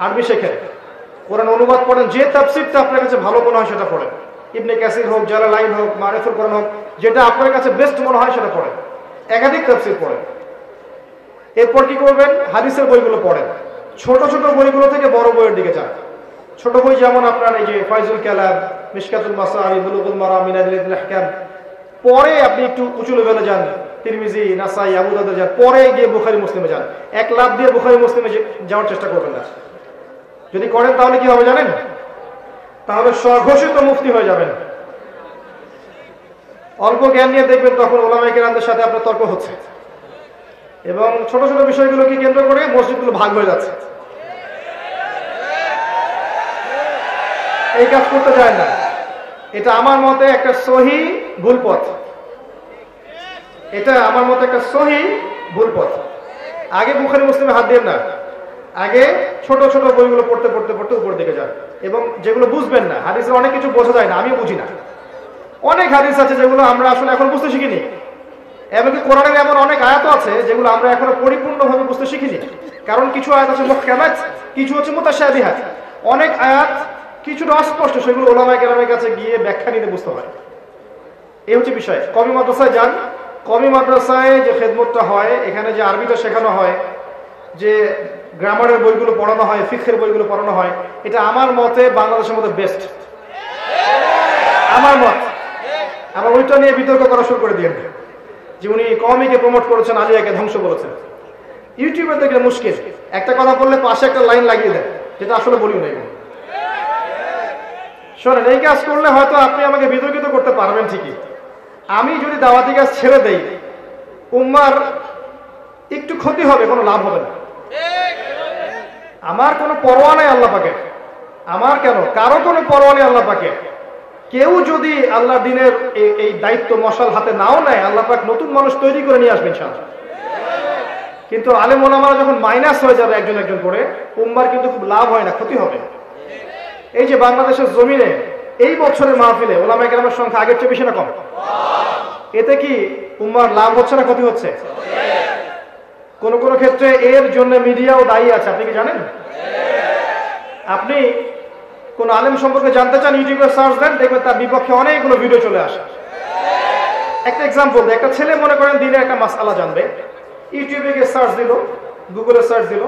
A: আরবি শেখেন, কোরআন অনুবাদ পড়েন, যে তাফসীরটা আপনার কাছে ভালো মনে হয় সেটা পড়েন। ইবনে কাসির হোক, জালালাইন হোক, মারিফুল কোরআন হোক, যেটা আপনার কাছে বেস্ট মনে হয় সেটা পড়েন। একাধিক তাফসীর পড়েন। এরপর কি করবেন? হাদিসের বইগুলো পড়েন। ছোট ছোট বইগুলো থেকে বড় বইয়ের দিকে যান। ছোট বই যেমন আপনার এই যে ফাইজুল কালাম, মিশকাতুল মাসাবি, বুলুগুল মারাম, মিনাদুল আহকাম, পরে আপনি একটু উঁচু লেভেলে যান, তিরমিজি, নাসাই, আবু দাউদ যান, পরে গিয়ে বুখারী মুসলিমে যান। এক লাফ দিয়ে বুখারী মুসলিমে যাওয়ার চেষ্টা করবেন না। যদি করেন তাহলে কি হবে জানেন? তাহলে স্বঘোষিত মুফতি হয়ে যাবেন। অল্প জ্ঞান নিয়ে দেখবেন তখন উলামায়ে কেরামদের সাথে আপনার তর্ক হচ্ছে, এবং ছোট ছোট বিষয়গুলোকে কেন্দ্র করে মসজিদগুলো ভাগ হয়ে যাচ্ছে। এই কাজ করতে যায় না। এটা আমার মতে একটা সহি ভুল পথ। এটা আমার মতে একটা সহি ভুল পথ। আগে বুখারী মুসলিমে হাত দিয়ে না, আগে ছোট ছোট বইগুলো পড়তে পড়তে পড়তে উপর দিকে যান। এবং যেগুলো বুঝবেন না, হাদিসের অনেক কিছু বোঝা যায় না, আমিও বুঝি না। অনেক হাদিস আছে যেগুলো আমরা আসলে এখন বুঝতে শিখিনি। এমনকি কোরআনের এমন অনেক আয়াত আছে যেগুলো আমরা এখনো পরিপূর্ণভাবে বুঝতে শিখিনি। কারণ কিছু আয়াত আছে মুহকামাত, কিছু হচ্ছে মুতাশাবিহাত। অনেক আয়াত কিছুটা অস্পষ্ট, সেগুলো উলামায়ে কেরামের কাছে গিয়ে ব্যাখ্যা নিতে বুঝতে হয়। এই হচ্ছে বিষয়। কওমি মাদ্রাসায় যান, কওমি মাদ্রাসায় যে খেদমতটা হয়, এখানে যে আরবিটা শেখানো হয়, যে গ্রামারের বইগুলো পড়ানো হয়, ফিকহের বইগুলো পড়ানো হয়, এটা আমার মতে বাংলাদেশের মধ্যে বেস্ট। আমার মত। আবার ওইটা নিয়ে বিতর্ক করা শুরু করে দিয়ে যে উনি কওমিকে প্রমোট করেছেন, আলিয়াকে ধ্বংস করেছেন। ইউটিউবে দেখলে মুশকিল, একটা কথা বললে পাশে একটা লাইন লাগিয়ে দেয়, যেটা আসলে বলিও নাই। শোনেন, এই কাজ করলে হয়তো আপনি আমাকে বিতর্কিত করতে পারবেন ঠিকই। আমি যদি দাওয়াতি কাজ ছেড়ে দেই, উম্মার একটু ক্ষতি হবে, কোনো লাভ হবে না। আমার কোনো পরোয়া নাই আল্লাহ পাকে, আমার কেন কারো কোনো পরোয়া নেই আল্লাহ পাকে। কেউ যদি আল্লাহ দিনের এই দায়িত্ব মশাল হাতে নাও নেয়, আল্লাহ পাক নতুন মানুষ তৈরি করে নিয়ে আসবেন ইনশাআল্লাহ। কিন্তু আলেম ওলামারা যখন মাইনাস হয়ে যাবে একজন একজন করে, উম্মার কিন্তু খুব লাভ হয় না, ক্ষতি হবে। এই যে বাংলাদেশের জমিনে এই বছরের মাহফিলে উলামায়ে কেরামের সংখ্যা আগের চেয়ে বেশি না কম? এতে কি উম্মার লাভ হচ্ছে না ক্ষতি হচ্ছে? কোন কোন ক্ষেত্রে এর জন্য মিডিয়াও দায়ী আছে, আপনি কি জানেন? আপনি কোন আলেম সম্পর্কে জানতে চান, ইউটিউবে সার্চ দেন, দেখবেন তার বিপক্ষে অনেকগুলো ভিডিও চলে আসে। একটা এক্সাম্পল দেয়, একটা ছেলে মনে করেন দিনের একটা মাসআলা জানবে, ইউটিউবে গিয়ে সার্চ দিল, গুগলে সার্চ দিল,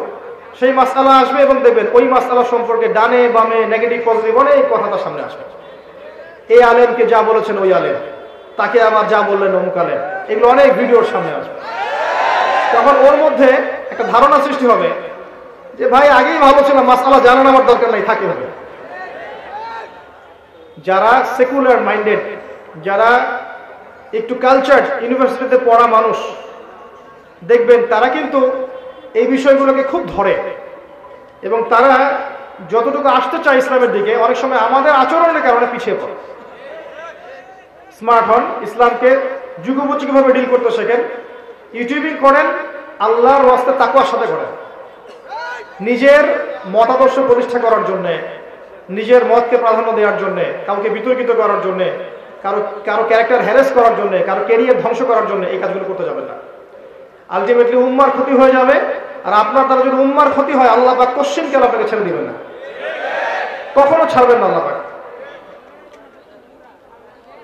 A: সেই মাসআলা আসবে এবং দেখবেন ওই মাসআলা সম্পর্কে ডানে বামে নেগেটিভ পজিটিভ অনেক কথা তার সামনে আসবে। এই আলেমকে যা বলেছেন ওই আলেম, তাকে আবার যা বললেন অমুক আলেম, এগুলো অনেক ভিডিওর সামনে আসবে। তখন ওর মধ্যে একটা ধারণা সৃষ্টি হবে যে ভাই আগেই ভালো ছিল, মাসআলা জানার আমার দরকার নাই, থাকে হবে। যারা সেকুলার মাইন্ডেড, যারা একটু কালচার, ইউনিভার্সিটিতে পড়া মানুষ, দেখবেন তারা কিন্তু এই বিষয়গুলোকে খুব ধরে, এবং তারা যতটুকু আসতে চায় ইসলামের দিকে, অনেক সময় আমাদের আচরণের কারণে পিছিয়ে পড়ে। স্মার্ট হন, ইসলামকে যুগোপযোগীভাবে ডিল করতে শেখেন, ইউটিউবিং করেন, আল্লাহর ওয়াস্তে তাকওয়ার সাথে করেন। নিজের মতাদর্শ প্রতিষ্ঠা করার জন্যে, নিজের মতকে প্রাধান্য দেওয়ার জন্যে, কাউকে বিতর্কিত করার জন্যে, কারো ক্যারেক্টার হ্যারেস করার জন্যে, কারো ক্যারিয়ার ধ্বংস করার জন্য এই কাজগুলো করতে যাবেন না। আলটিমেটলি উম্মার ক্ষতি হয়ে যাবে, আর আপনার দ্বারা যদি উম্মার ক্ষতি হয়, আল্লাহ পাক কোশ্চেন কেন আপনাকে ছেড়ে দিবেন না, কখনো ছাড়বেন না আল্লাহ পাক।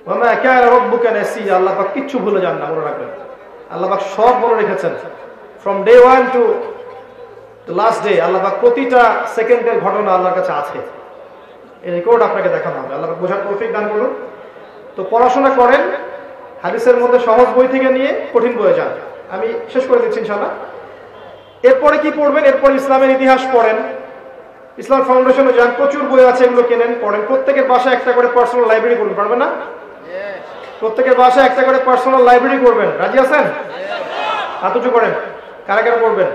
A: ওয়া মা কানা রাব্বুকা নাসিয়া, আল্লাহ পাক কিচ্ছু ভুলে যান না, মনে রাখবেন। আল্লাহ পাক সব মনে রেখেছেন, from day 1 to the last day. আল্লাহ পাক প্রতিটা সেকেন্ডের ঘটনা আল্লাহর কাছে আছে, এই রেকর্ড আপনাকে দেখানো হবে। আল্লাহ পাক বোঝার তৌফিক দান করুন। তো পড়াশোনা করেন, হাদিসের মধ্যে সহজ বই থেকে নিয়ে কঠিন বইয়ে যান। আমি শেষ করে দিচ্ছি ইনশাআল্লাহ। এরপরে কি পড়বেন? এরপর ইসলামের ইতিহাস পড়েন, ইসলাম ফাউন্ডেশনে যান, প্রচুর বই আছে, এগুলো কেনেন, পড়েন। প্রত্যেকের বাসায় একটা করে পার্সোনাল লাইব্রেরি করবেন, পারবেন না? প্রত্যেকের বাসায় একটা করে পার্সোনাল লাইব্রেরি করবেন, রাজি আছেন? হাত উঁচু করেন, কারা কারা করবেন?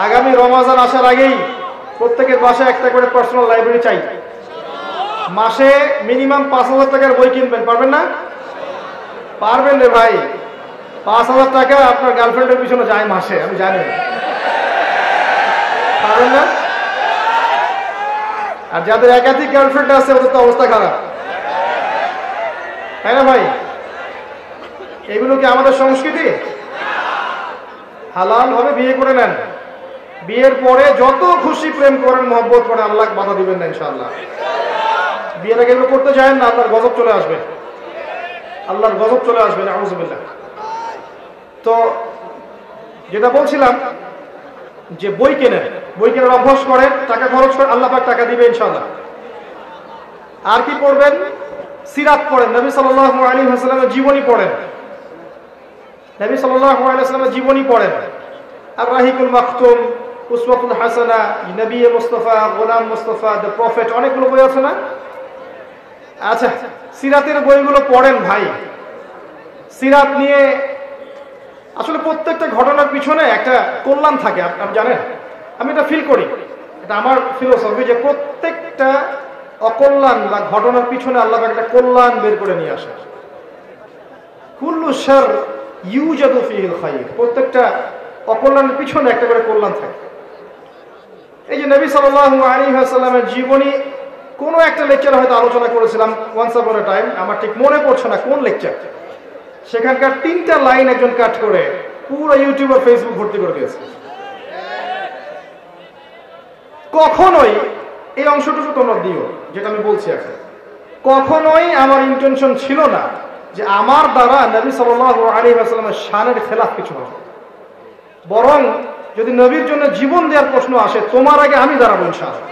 A: আগামী রমাজান আসার আগেই প্রত্যেকের বাসায় একটা করে পার্সোনাল লাইব্রেরি চাই। মাসে মিনিমাম 5,000 টাকার বই কিনবেন, পারবেন না? পারবেন রে ভাই। 5,000 টাকা আপনার গার্লফ্রেন্ডের পিছনে যায় মাসে, আমি জানি। পারবেন না? আর যাদের একাধিক গার্লফ্রেন্ড আছে ওদের তো অবস্থা খারাপ, তাই না ভাই? এগুলো কি আমাদের সংস্কৃতি? হালাল ভাবে বিয়ে করে নেন, বিয়ের পরে যত খুশি প্রেম করেন, মহব্বত করেন, আল্লাহ বাধা দিবেন না ইনশাআল্লাহ। বিয়ের আগে এগুলো করতে যায়েন না, আল্লাহর গজব চলে আসবে, আল্লাহর গজব চলে আসবে, নাউযুবিল্লাহ। তো যেটা বলছিলাম যে বই কেনেন, বই কেনার অভ্যাস করেন, টাকা খরচ করেন, আল্লাহ পাক টাকা দিবে ইনশাআল্লাহ। আর কি পড়বেন? সিরাত পড়েন, নবী সাল্লাল্লাহু আলাইহি ওয়াসাল্লামের জীবনী পড়েন, নবী সাল্লাল্লাহু আলাইহি ওয়াসাল্লামের জীবনী পড়েন। আর রাহিকুল মাকতুম, উসওয়াতুল হাসানা, নবী মুস্তাফা, গোলাম মুস্তাফা, দ্য প্রফেট, অনেকগুলো বই আছে না? আচ্ছা, সিরাতের বইগুলো পড়েন ভাই। সিরাত নিয়ে আসলে প্রত্যেকটা ঘটনার পিছনে একটা কল্যাণ থাকে, আপনি জানেন। আমি এটা ফিল করি, এটা আমার ফিলোসফি, যে প্রত্যেকটা অকল্যাণ বা ঘটনার পিছনে আল্লাহ একটা কল্যাণ বের করে নিয়ে আসে। কুল্লু শার ইউজাদু ফিহিল খায়র, প্রত্যেকটা অকল্যাণের পিছনে একটা করে কল্যাণ থাকে। এই যে নবী সাল্লাল্লাহু আলাইহি ওয়াসাল্লামের জীবনী কোনো একটা লেকচারে হয়তো আলোচনা করেছিলাম ওয়ান্স আপন এ টাইম, আমার ঠিক মনে পড়ছে না কোন লেকচার। সেখানকার 3টা লাইন একজন কাট করে পুরো ইউটিউব আর ফেসবুক ভর্তি করে দিয়েছে। কখনোই এই অংশটুকু তোমরা দিও, যেটা আমি বলছি এখন, কখনোই আমার ইন্টেনশন ছিল না যে আমার দ্বারা নবী সাল্লাল্লাহু আলাইহি ওয়াসাল্লামের শানের খেলাফ কিছু হবে। বরং যদি নবীর জন্য জীবন দেওয়ার প্রশ্ন আসে, তোমার আগে আমি দাঁড়াবো ইনশাআল্লাহ,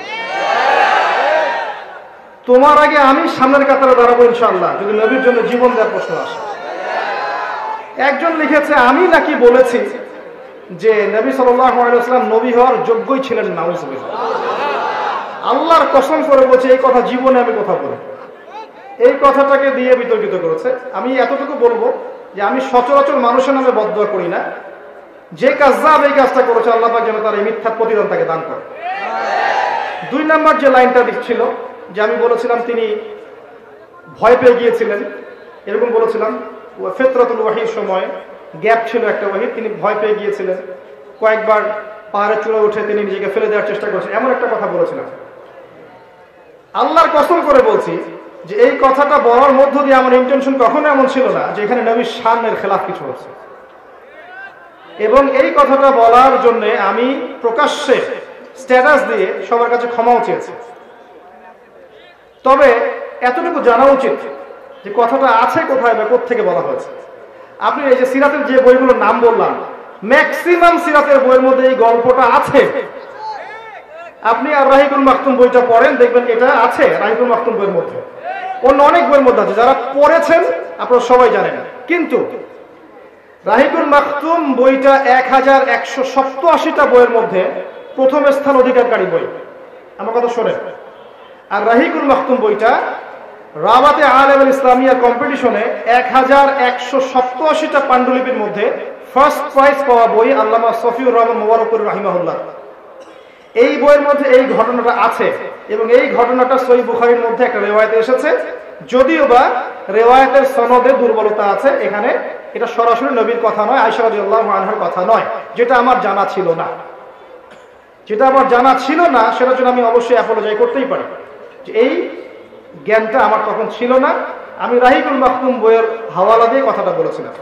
A: তোমার আগে আমি সামনের কাতারে দাঁড়াবো ইনশাআল্লাহ, যদি নবীর জন্য জীবন দেওয়ার প্রশ্ন আসে। একজন লিখেছে, আমি নাকি বলেছি যে নবী সাল্লাল্লাহু আলাইহি ওয়াসাল্লাম নবী হওয়ার যোগ্যই ছিলেন না। নাউজুবিল্লাহ, আল্লাহর কসম করে বলছি এই কথা জীবনে আমি কথা বলি। এই কথাটাকে দিয়ে বিতর্কিত করেছে। আমি এতটুকু বলবো যে আমি সচরাচর মানুষের নামে বদদুয়া করি না। যে কাযযাব এই কাজটা করেছে, আল্লাহ পাক যেন তার এই মিথ্যা প্রতিদান তাকে দান করে। 2 নাম্বার যে লাইনটা দিচ্ছিল, যে আমি বলেছিলাম তিনি ভয় পেয়ে গিয়েছিলেন, এরকম বলেছিলাম। ফিতরাতুল ওয়াহির সময় গ্যাপ ছিল একটা ওয়াহি, তিনি ভয় পেয়ে গিয়েছিলেন, কয়েকবার পাহাড়ের চূড়ায় উঠে তিনি নিজেকে ফেলে দেওয়ার চেষ্টা করেছেন, এমন একটা কথা বলেছিলাম। আল্লাহর কসম করে বলছি যে এই কথাটা বলার মধ্য দিয়ে আমার ইন্টেনশন কখনো এমন ছিল না যে এখানে নবীর শানের খেলাফ কিছু হচ্ছে। এবং এই কথাটা বলার জন্য আমি প্রকাশ্যে স্ট্যাটাস দিয়ে সবার কাছে ক্ষমাও চেয়েছি। তবে এতটুকু জানা উচিত যে কথাটা আছে কোথায় বা কোত্থেকে বলা হয়েছে। আপনি এই যে সিরাতের যে বইগুলোর নাম বললাম, ম্যাক্সিমাম সিরাতের বইয়ের মধ্যে এই গল্পটা আছে। আপনি আর রাহিকুল মাকতুম বইটা পড়েন, দেখবেন এটা আছে রাহিকুল মাকতুম বইয়ের মধ্যে, অন্য অনেক বইয়ের মধ্যে আছে, যারা পড়েছেন আপনারা সবাই জানেন। কিন্তু রাহিকুল মাকতুম বইটা 1187টা বইয়ের মধ্যে প্রথম স্থান অধিকারকারী বই, আমার কথা শোনেন। আর রাহিকুল মাকতুম বইটা রাবাতে আলেম ইসলামিয়া কম্পিটিশনে 1187টা পাণ্ডুলিপির মধ্যে ফার্স্ট প্রাইজ পাওয়া বই, আল্লামা সফিউর রহমান মুবারকুর রাহিমাহুল্লাহ। এই বইয়ের মধ্যে এই ঘটনাটা আছে, এবং এই ঘটনাটা সহিহ বুখারীর মধ্যে একটা রিওয়ায়াতে এসেছে, যদিও বা রিওয়ায়াতের সনদে দুর্বলতা আছে। এখানে এটা সরাসরি নবীর কথা নয়, আয়েশা রাদিয়াল্লাহু আনহার কথা নয়, যেটা আমার জানা ছিল না। যেটা আমার জানা ছিল না সেটার জন্য আমি অবশ্যই অ্যাপোলজাইজ করতেই পারি, যে এই জ্ঞানটা আমার তখন ছিল না। আমি রাহিকুল মাকতুম বইয়ের হাওয়ালা দিয়ে কথাটা বলেছিলাম।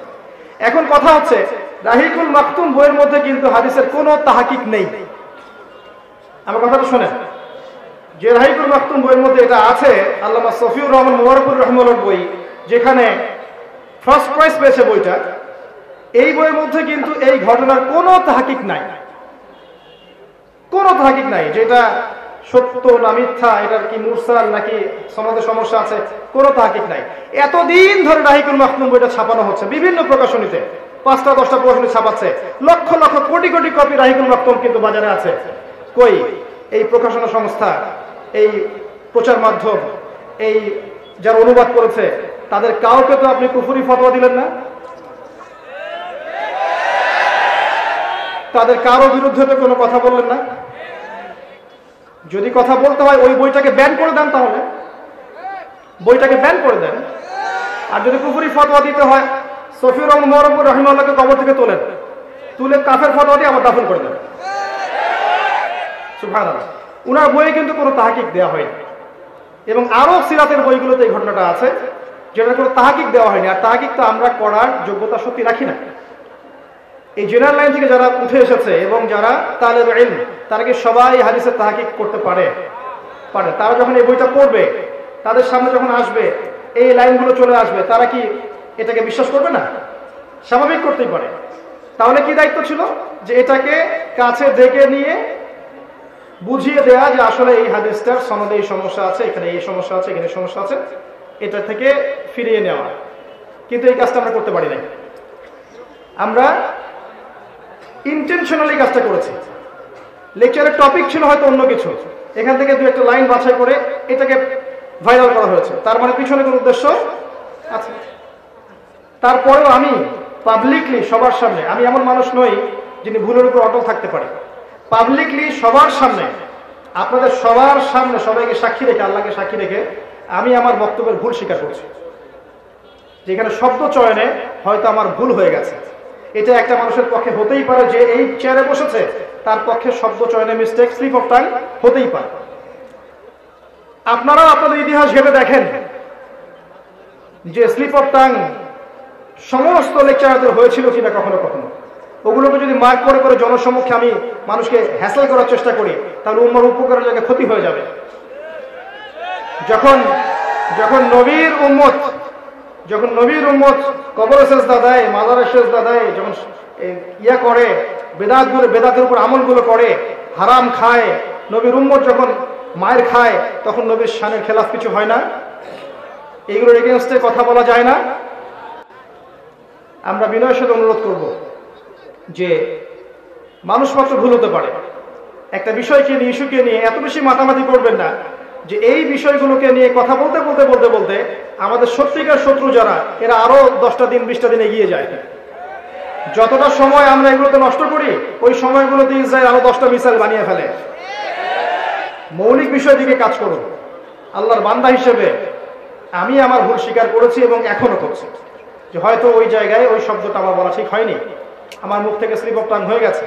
A: এখন কথা হচ্ছে, রাহিকুল মাকতুম বইয়ের মধ্যে কিন্তু হাদিসের কোনো তাহকিক নেই। আমার কথাটা শোনেন, যে রাহিকুল মাকতুম বইয়ের মধ্যে এটা আছে, আল্লামা সফিউর রহমান মুবারকুর রাহিমাহুল্লাহর বই, যেখানে ফার্স্ট প্রাইজ পেয়েছে বইটা, এই বইয়ের মধ্যে কিন্তু এই ঘটনার কোনো তাহকিক নাই, কোনো তাহকিক নাই, যেটা সত্য না মিথ্যা, এটার কি মুরসাল নাকি সনদে সমস্যা আছে, কোনো তাহকিক নাই। এতদিন ধরে রাহিকুল মাকতুম বইটা ছাপানো হচ্ছে বিভিন্ন প্রকাশনীতে, 5টা 10টা প্রকাশনী ছাপাচ্ছে, লক্ষ লক্ষ কোটি কোটি কপি রাহিকুল মাকতুম কিন্তু বাজারে আছে। কই এই প্রকাশনা সংস্থা, এই প্রচার মাধ্যম, এই যারা অনুবাদ করেছে, তাদের কাউকে তো আপনি কুফরি ফতোয়া দিলেন না, তাদের কারো বিরুদ্ধে তো কোনো কথা বললেন না। যদি কথা বলতে হয় ওই বইটাকে ব্যান করে দেন, তাহলে বইটাকে ব্যান করে দেন। আর যদি কুফরি ফতোয়া দিতে হয়, সফিউর রহমান মুবারকুর রাহিমাহুল্লাহকে কবর থেকে তোলেন, তুলে কাফের ফতোয়া দিয়ে আবার দাফন করে দেন। সুবহানাল্লাহ, উনার বইয়ে কিন্তু কোনো তাহকিক দেওয়া হয়নি। এবং আরো সিরাতের বইগুলোতে এই ঘটনাটা আছে, যেটা কোনো তাহকিক দেওয়া হয়নি। আর তাহকিক তো আমরা করার যোগ্যতা সত্যি রাখি না। এই জেনারেল লাইন থেকে যারা উঠে এসেছে এবং যারা তালেব ইলম, তারা কি সবাই হাদিসের তাহকিক করতে পারে? তারা যখন এই বইটা পড়বে, তাদের সামনে যখন আসবে, এই লাইনগুলো চলে আসবে, তারা কি এটাকে বিশ্বাস করবে না? স্বাভাবিক করতেই পারে। তাহলে কি দায়িত্ব ছিল? যে এটাকে কাছে ডেকে নিয়ে বুঝিয়ে দেয়া যে আসলে এই হাদিসটার সনদে এই সমস্যা আছে, এখানে এই সমস্যা আছে, এখানে সমস্যা আছে, এটা থেকে ফিরিয়ে নেওয়া। কিন্তু এই কাজটা আমরা করতে পারি নাই। আমরা ইন্টেনশনালি কাজটা করেছি। লেকচারের টপিক ছিল হয়তো অন্য কিছু, এখান থেকে দু একটা লাইন বাছাই করে এটাকে ভাইরাল করা হয়েছে, তার মানে পিছনে কোনো উদ্দেশ্য আছে। তারপরেও আমি পাবলিকলি সবার সামনে, আমি এমন মানুষ নই যিনি ভুলের উপর অটল থাকতে পারি, পাবলিকলি সবার সামনে, আপনাদের সবার সামনে সবাইকে সাক্ষী রেখে, আল্লাহকে সাক্ষী রেখে আমি আমার বক্তব্যের ভুল স্বীকার করছি। যেখানে শব্দ চয়নে হয়তো আমার ভুল হয়ে গেছে, এটা একটা মানুষের পক্ষে হতেই পারে, যে এই চেয়ারে বসেছে তার পক্ষে শব্দ চয়নে মিস্টেক, স্লিপ অফ টাং হতেই পারে। আপনারাও আপনাদের ইতিহাস ঘেটে দেখেন যে স্লিপ অফ টাং সমস্ত লেকচারদের হয়েছিল কিনা কখনো কখনো। ওগুলোকে যদি মার্ক করে করে জনসম্মুখে আমি মানুষকে হ্যাসেল করার চেষ্টা করি, তাহলে উম্মার উপকারের জায়গায় ক্ষতি হয়ে যাবে। যখন নবীর উম্মত কবরে সেজদা দেয়, মাজারে সেজদা দেয়, যখন ইয়া করে, বেদাতের উপর আমলগুলো করে, হারাম খায়, নবীর উম্মত যখন মায়ের খায়, তখন নবীর শানের খেলাফ কিছু হয় না? এইগুলোর এগেইনস্টে কথা বলা যায় না? আমরা বিনয়ের সাথে অনুরোধ করব যে মানুষ মাত্র ভুল হতে পারে, একটা বিষয়কে নিয়ে, ইস্যুকে নিয়ে এত বেশি মাতামাতি করবেন না যে এই বিষয়গুলোকে নিয়ে কথা বলতে বলতে বলতে বলতে আমাদের সত্যিকার শত্রু যারা, এরা আরো 10টা দিন 20টা দিন এগিয়ে যায়। যতটা সময় আমরা এগুলোতে নষ্ট করি, ওই সময়গুলোতে ইসরায়েল আরো 10টা মিসাইল বানিয়ে ফেলে। মৌলিক বিষয় দিকে কাজ করুন। আল্লাহর বান্দা হিসেবে আমি আমার ভুল স্বীকার করেছি এবং এখনো করছি, যে হয়তো ওই জায়গায় ওই শব্দটা আমার বলা ঠিক হয়নি, আমার মুখ থেকে স্লিপ অফ টাং হয়ে গেছে,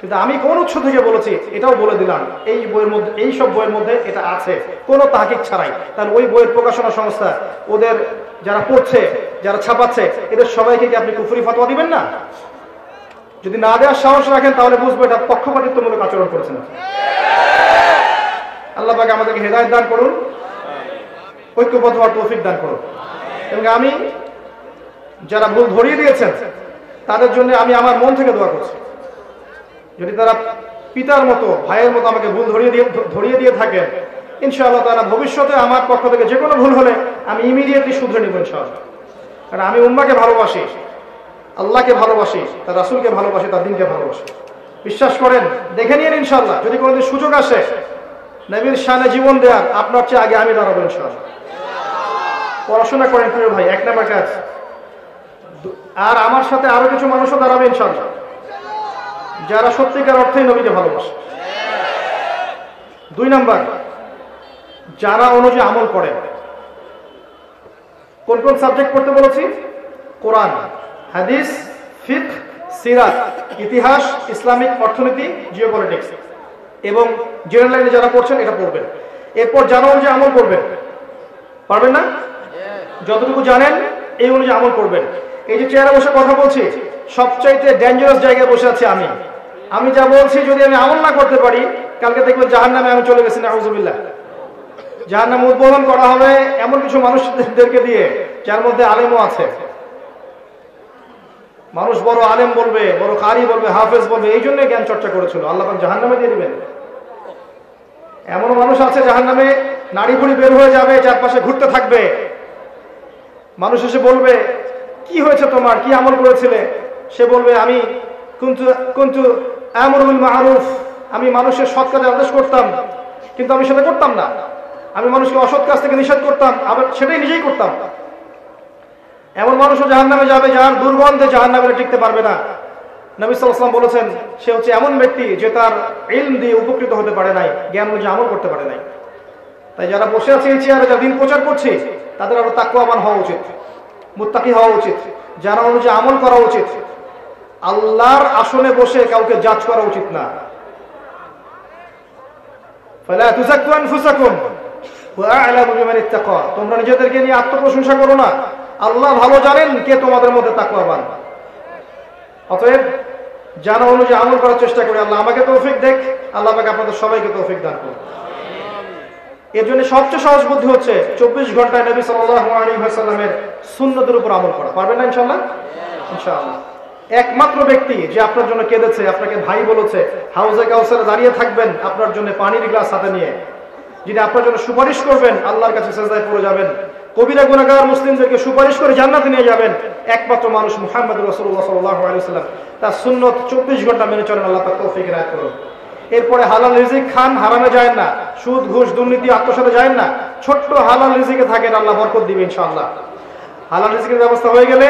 A: কিন্তু আমি কোন উৎস থেকে বলেছি এটাও বলে দিলাম। এই বইয়ের মধ্যে, এই সব বইয়ের মধ্যে এটা আছে, কোনো তাহকিক ছাড়াই। তাহলে ওই বইয়ের প্রকাশনা সংস্থা, ওদের যারা পড়ছে, যারা ছাপাচ্ছে, এদের সবাইকে কি আপনি কুফরি ফতোয়া দিবেন না? যদি না দেওয়ার সাহস রাখেন তাহলে বুঝবো এটা পক্ষপাতিত্বমূলক আচরণ করেছেন। আল্লাহ পাক আমাদেরকে হেদায়েত দান করুন, ঐক্যবদ্ধ হওয়ার তৌফিক দান করুন। এবং আমি যারা ভুল ধরিয়ে দিয়েছেন তাদের জন্য আমি আমার মন থেকে দোয়া করছি। যদি তারা পিতার মতো, ভাইয়ের মতো আমাকে ভুল ধরিয়ে দিয়ে থাকেন, ইনশাআল্লাহ তারা ভবিষ্যতে আমার পক্ষ থেকে যে কোনো ভুল হলে আমি ইমিডিয়েটলি শুধরে নিব ইনশাআল্লাহ। কারণ আমি উম্মাকে ভালোবাসি, আল্লাহকে ভালোবাসি, তার রাসূলকে ভালোবাসি, তার দ্বীনকে ভালোবাসি। বিশ্বাস করেন, দেখে নিন ইনশাআল্লাহ, যদি কোনোদিন সুযোগ আসে নবীর শানে জীবন দেওয়ার, আপনার চেয়ে আগে আমি দাঁড়াবো ইনশাআল্লাহ। পড়াশোনা করেন প্রিয় ভাই, 1 নাম্বার কাজ। আর আমার সাথে আরো কিছু মানুষও দাঁড়াবে ইনশাআল্লাহ, যারা সত্যিকার অর্থে নবীকে ভালোবাসে। 2 নাম্বার, যারা অনুযায়ী আমল করে। কোন কোন সাবজেক্ট পড়তে বলেছি? কোরআন, হাদিস, ফিকহ, সিরাত, ইতিহাস, ইসলামিক অর্থনীতি, জিওপলিটিক্স, এবং জেনারেল লাইনে যারা পড়ছেন এটা পড়বেন। এরপর জানা অনুযায়ী আমল করবেন। পারবেন না? যতটুকু জানেন এই অনুযায়ী আমল করবেন। এই যে চেয়ারে বসে কথা বলছি, সবচাইতে ডেঞ্জারাস জায়গায় বসে আছি আমি যা বলছি যদি আমি আমল না করতে পারি, কালকে দেখবেন জাহান্নামে আমি চলে গেছি, নাউযুবিল্লাহ। জাহান্নাম উদ্বোধন করা হবে এমন কিছু মানুষদেরকে দিয়ে যার মধ্যে আলেমও আছে। মানুষ বড় আলেম বলবে, বড় কারি বলবে, হাফেজ বলবে, এই জন্য জ্ঞান চর্চা করেছিল, আল্লাহ পাক জাহান্নামে দিয়ে দিবেন। এমন মানুষ আছে জাহান্নামে নাড়ি ভুড়ি বের হয়ে যাবে, চারপাশে ঘুরতে থাকবে। মানুষ এসে বলবে, কি হয়েছে তোমার, কি আমল করেছিলে? সে বলবে, আমি কুনতু আমরু বিল মারুফ, আমি মানুষের সৎ কাজে আদেশ করতাম, কিন্তু আমি সেটা করতাম না। আমি মানুষকে অসৎ কাজ থেকে নিষেধ করতাম, আবার সেটাই নিজেই করতাম। এমন মানুষও জাহান্নামে যাবে, যার দুর্গন্ধে জাহান্নামে টিকতে পারবে না। নবী সাল্লাল্লাহু আলাইহি ওয়াসাল্লাম বলেছেন, সে হচ্ছে এমন ব্যক্তি যে তার ইলম দিয়ে উপকৃত হতে পারে নাই, জ্ঞান অনুযায়ী আমল করতে পারে নাই। তাই যারা বসে আছে এই চেয়ারে, যারা দিন প্রচার করছে, তাদের আরো তাকওয়াবান হওয়া উচিত, মুত্তাকি হওয়া উচিত, জানা অনুযায়ী আমল করা উচিত। আল্লাহর আসনে বসে কাউকে জাজ করা উচিত না। ফালা তুযাক্কু আনফুসাকুম ওয়া আ'লামু বিমান ইত্তাকা, তোমরা নিজেদেরকে নিয়ে আত্মপ্রশংসা করো না, আল্লাহ ভালো জানেন কে তোমাদের মধ্যে তাকওয়াবান। অতএব জানা অনুযায়ী আমল করার চেষ্টা করি। আল্লাহ আমাকে তৌফিক দেখ, আল্লাহ পাক আপনাদের সবাইকে তৌফিক দান করুন। এর জন্য সবচেয়ে সহজ বুদ্ধি হচ্ছে 24 ঘন্টায় নবী সাল্লাল্লাহু আলাইহি ওয়াসাল্লামের সুন্নতের উপর আমল করা। পারবেন না ইনশাআল্লাহ? ইনশাআল্লাহ। একমাত্র ব্যক্তি যে আপনার জন্য কেঁদেছে, আপনাকে ভাই বলেছে, হাউজে কাউসারে দাঁড়িয়ে থাকবেন আপনার জন্য পানির গ্লাস হাতে নিয়ে, যিনি আপনার জন্য সুপারিশ করবেন, আল্লাহর কাছে সিজদায় পড়ে যাবেন, কবিরা গুনাহগার মুসলিমদেরকে সুপারিশ করে জান্নাতে নিয়ে যাবেন, একমাত্র মানুষ মুহাম্মদ রাসূলুল্লাহ সাল্লাল্লাহু আলাইহি ওয়াসাল্লাম। তার সুন্নত 24 ঘন্টা মেনে চলেন, আল্লাহ পাক তৌফিক এনায়েত করুন। এরপরে হালাল রিজিক খান, হারামে যায় না, সুদ ঘুষ দুর্নীতি আত্মসাতে যায় না, ছোট্ট হালাল রিজিকে থাকেন, আল্লাহ বরকত দিবে ইনশাআল্লাহ। হালাল রিজিকের ব্যবস্থা হয়ে গেলে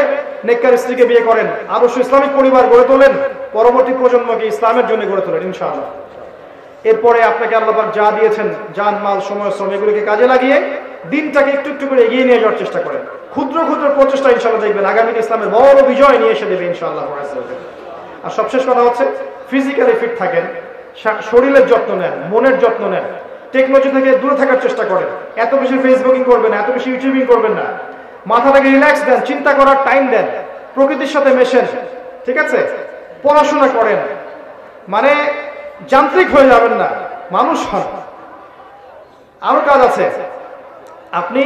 A: নেককার স্ত্রীকে বিয়ে করেন, আদর্শ ইসলামিক পরিবার গড়ে তোলেন, পরবর্তী প্রজন্মকে ইসলামের জন্য গড়ে তোলেন ইনশাআল্লাহ। এরপরে আপনাকে আল্লাহ পাক যা দিয়েছেন, জান মাল সময় শ্রম এগুলোকে কাজে লাগিয়ে দিনটাকে একটু একটু করে এগিয়ে নিয়ে যাওয়ার চেষ্টা করেন। ক্ষুদ্র ক্ষুদ্র প্রচেষ্টা ইনশাআল্লাহ দেখবেন আগামীতে ইসলামের বড় বিজয় নিয়ে এসে দেবে ইনশাআল্লাহ। আর সবশেষ কথা হচ্ছে ফিজিক্যালি ফিট থাকেন, শরীরের যত্ন নেন, মনের যত্ন নেন, টেকনোলজি থেকে দূরে থাকার চেষ্টা করেন, এত বেশি ফেসবুকিং করবেন না, এত বেশি ইউটিউবিং করবেন না, মাথাটাকে রিল্যাক্স দেন, চিন্তা করার টাইম দেন, প্রকৃতির সাথে মেশেন, ঠিক আছে? পড়াশোনা করেন, মানে যান্ত্রিক হয়ে যাবেন না, মানুষ হন। আরো কাজ আছে, আপনি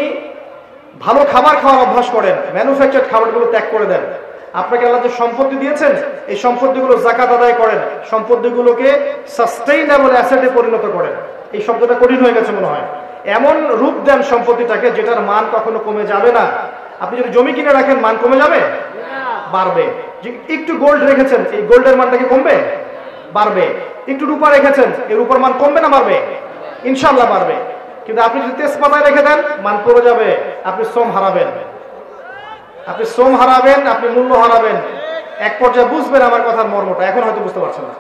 A: ভালো খাবার খাওয়ার অভ্যাস করেন, ম্যানুফ্যাকচার্ড খাবারগুলো ত্যাগ করে দেন। আপনাকে আল্লাহ যে সম্পত্তি দিয়েছেন, এই সম্পত্তিগুলো যাকাত আদায় করেন, সম্পত্তিগুলোকে সাস্টেইনেবল অ্যাসেটে পরিণত করেন। এই শব্দটা কঠিন হয়ে গেছে মনে হয়। এমন রূপ দেন সম্পত্তিটাকে যেটার মান কখনো কমে যাবে না। আপনি যদি জমি কিনে রাখেন, মান কমে যাবে? বাড়বে। একটু গোল্ড রেখেছেন, এই গোল্ডের মানটা কি কমবে? বাড়বে। একটু রূপা রেখেছেন, এই রূপার মান কমবে না বাড়বে? ইনশাআল্লাহ বাড়বে। কিন্তু আপনি যদি তেজপাতায় রেখে দেন, মান পড়ে যাবে, আপনি শ্রম হারাবেন, আপনি শ্রম হারাবেন, আপনি মূল্য হারাবেন। এক পর্যায়ে বুঝবেন আমার কথার মর্মটা, এখন হয়তো বুঝতে পারছেন না।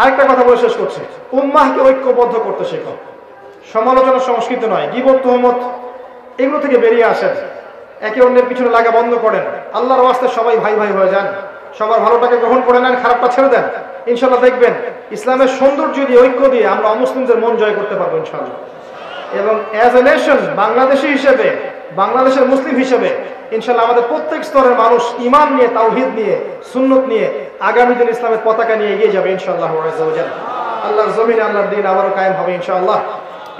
A: আরেকটা কথা বলে শেষ করছি, উম্মাহকে ঐক্যবদ্ধ করতে শেখো। সমালোচনা সংস্কৃতি নয়, গীবত তুহমত এগুলো থেকে বেরিয়ে আসেন, একে অন্যের পিছনে লাগা বন্ধ করেন, আল্লাহর ওয়াস্তে সবাই ভাই ভাই হয়ে যান, সবার ভালোটাকে গ্রহণ করে নেন, খারাপটা ছেড়ে দেন। ইনশাআল্লাহ দেখবেন ইসলামের সৌন্দর্য দিয়ে, ঐক্য দিয়ে আমরা অমুসলিমদের মন জয় করতে পারবো ইনশাআল্লাহ। এবং অ্যাজ এ নেশন, বাংলাদেশি হিসেবে, বাংলাদেশের মুসলিম হিসেবে ইনশাআল্লাহ আমাদের প্রত্যেক স্তরের মানুষ ঈমান নিয়ে, তাওহীদ নিয়ে, সুন্নত নিয়ে আগামী দিন ইসলামের পতাকা নিয়ে এগিয়ে যাবে ইনশাআল্লাহ। আল্লাহর জমিনে আল্লাহর দ্বীন আবারও কায়েম হবে ইনশাআল্লাহ।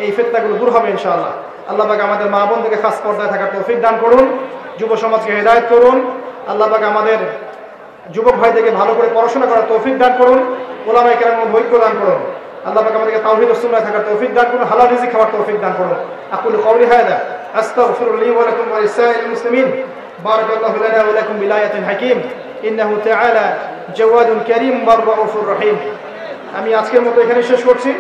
A: এই ফিতনাগুলো দূর হবে ইনশাআল্লাহ। আল্লাহ পাক আমাদের মা বোনদেরকে খাস পর্দায় থাকার তৌফিক দান করুন, যুব সমাজকে হেদায়েত করুন। আল্লাহ পাক আমাদের যুবক ভাইদেরকে ভালো করে পড়াশোনা করার তৌফিক দান করুন, উলামায়ে কেরামের ঐক্য দান করুন। আল্লাহ পাক আমাদেরকে তাওহীদ ও সুন্নাহ থাকার তৌফিক দান করুন, হালাল রিজিক খাওয়ার তৌফিক দান করুন। আকুলু কওলি হাযা আস্তাগফিরুল্লাহ ওয়া লাকুম ওয়া লিসাইরিল মুসলিমিন। বারাকাল্লাহু লানা ওয়া লাকুম বিলায়াতিন হাকীম ইন্নাহু তাআলা জাওয়াদুন কারীম ওয়া রাউফুর রহিম। আমি আজকের মতো এখানে শেষ করছি।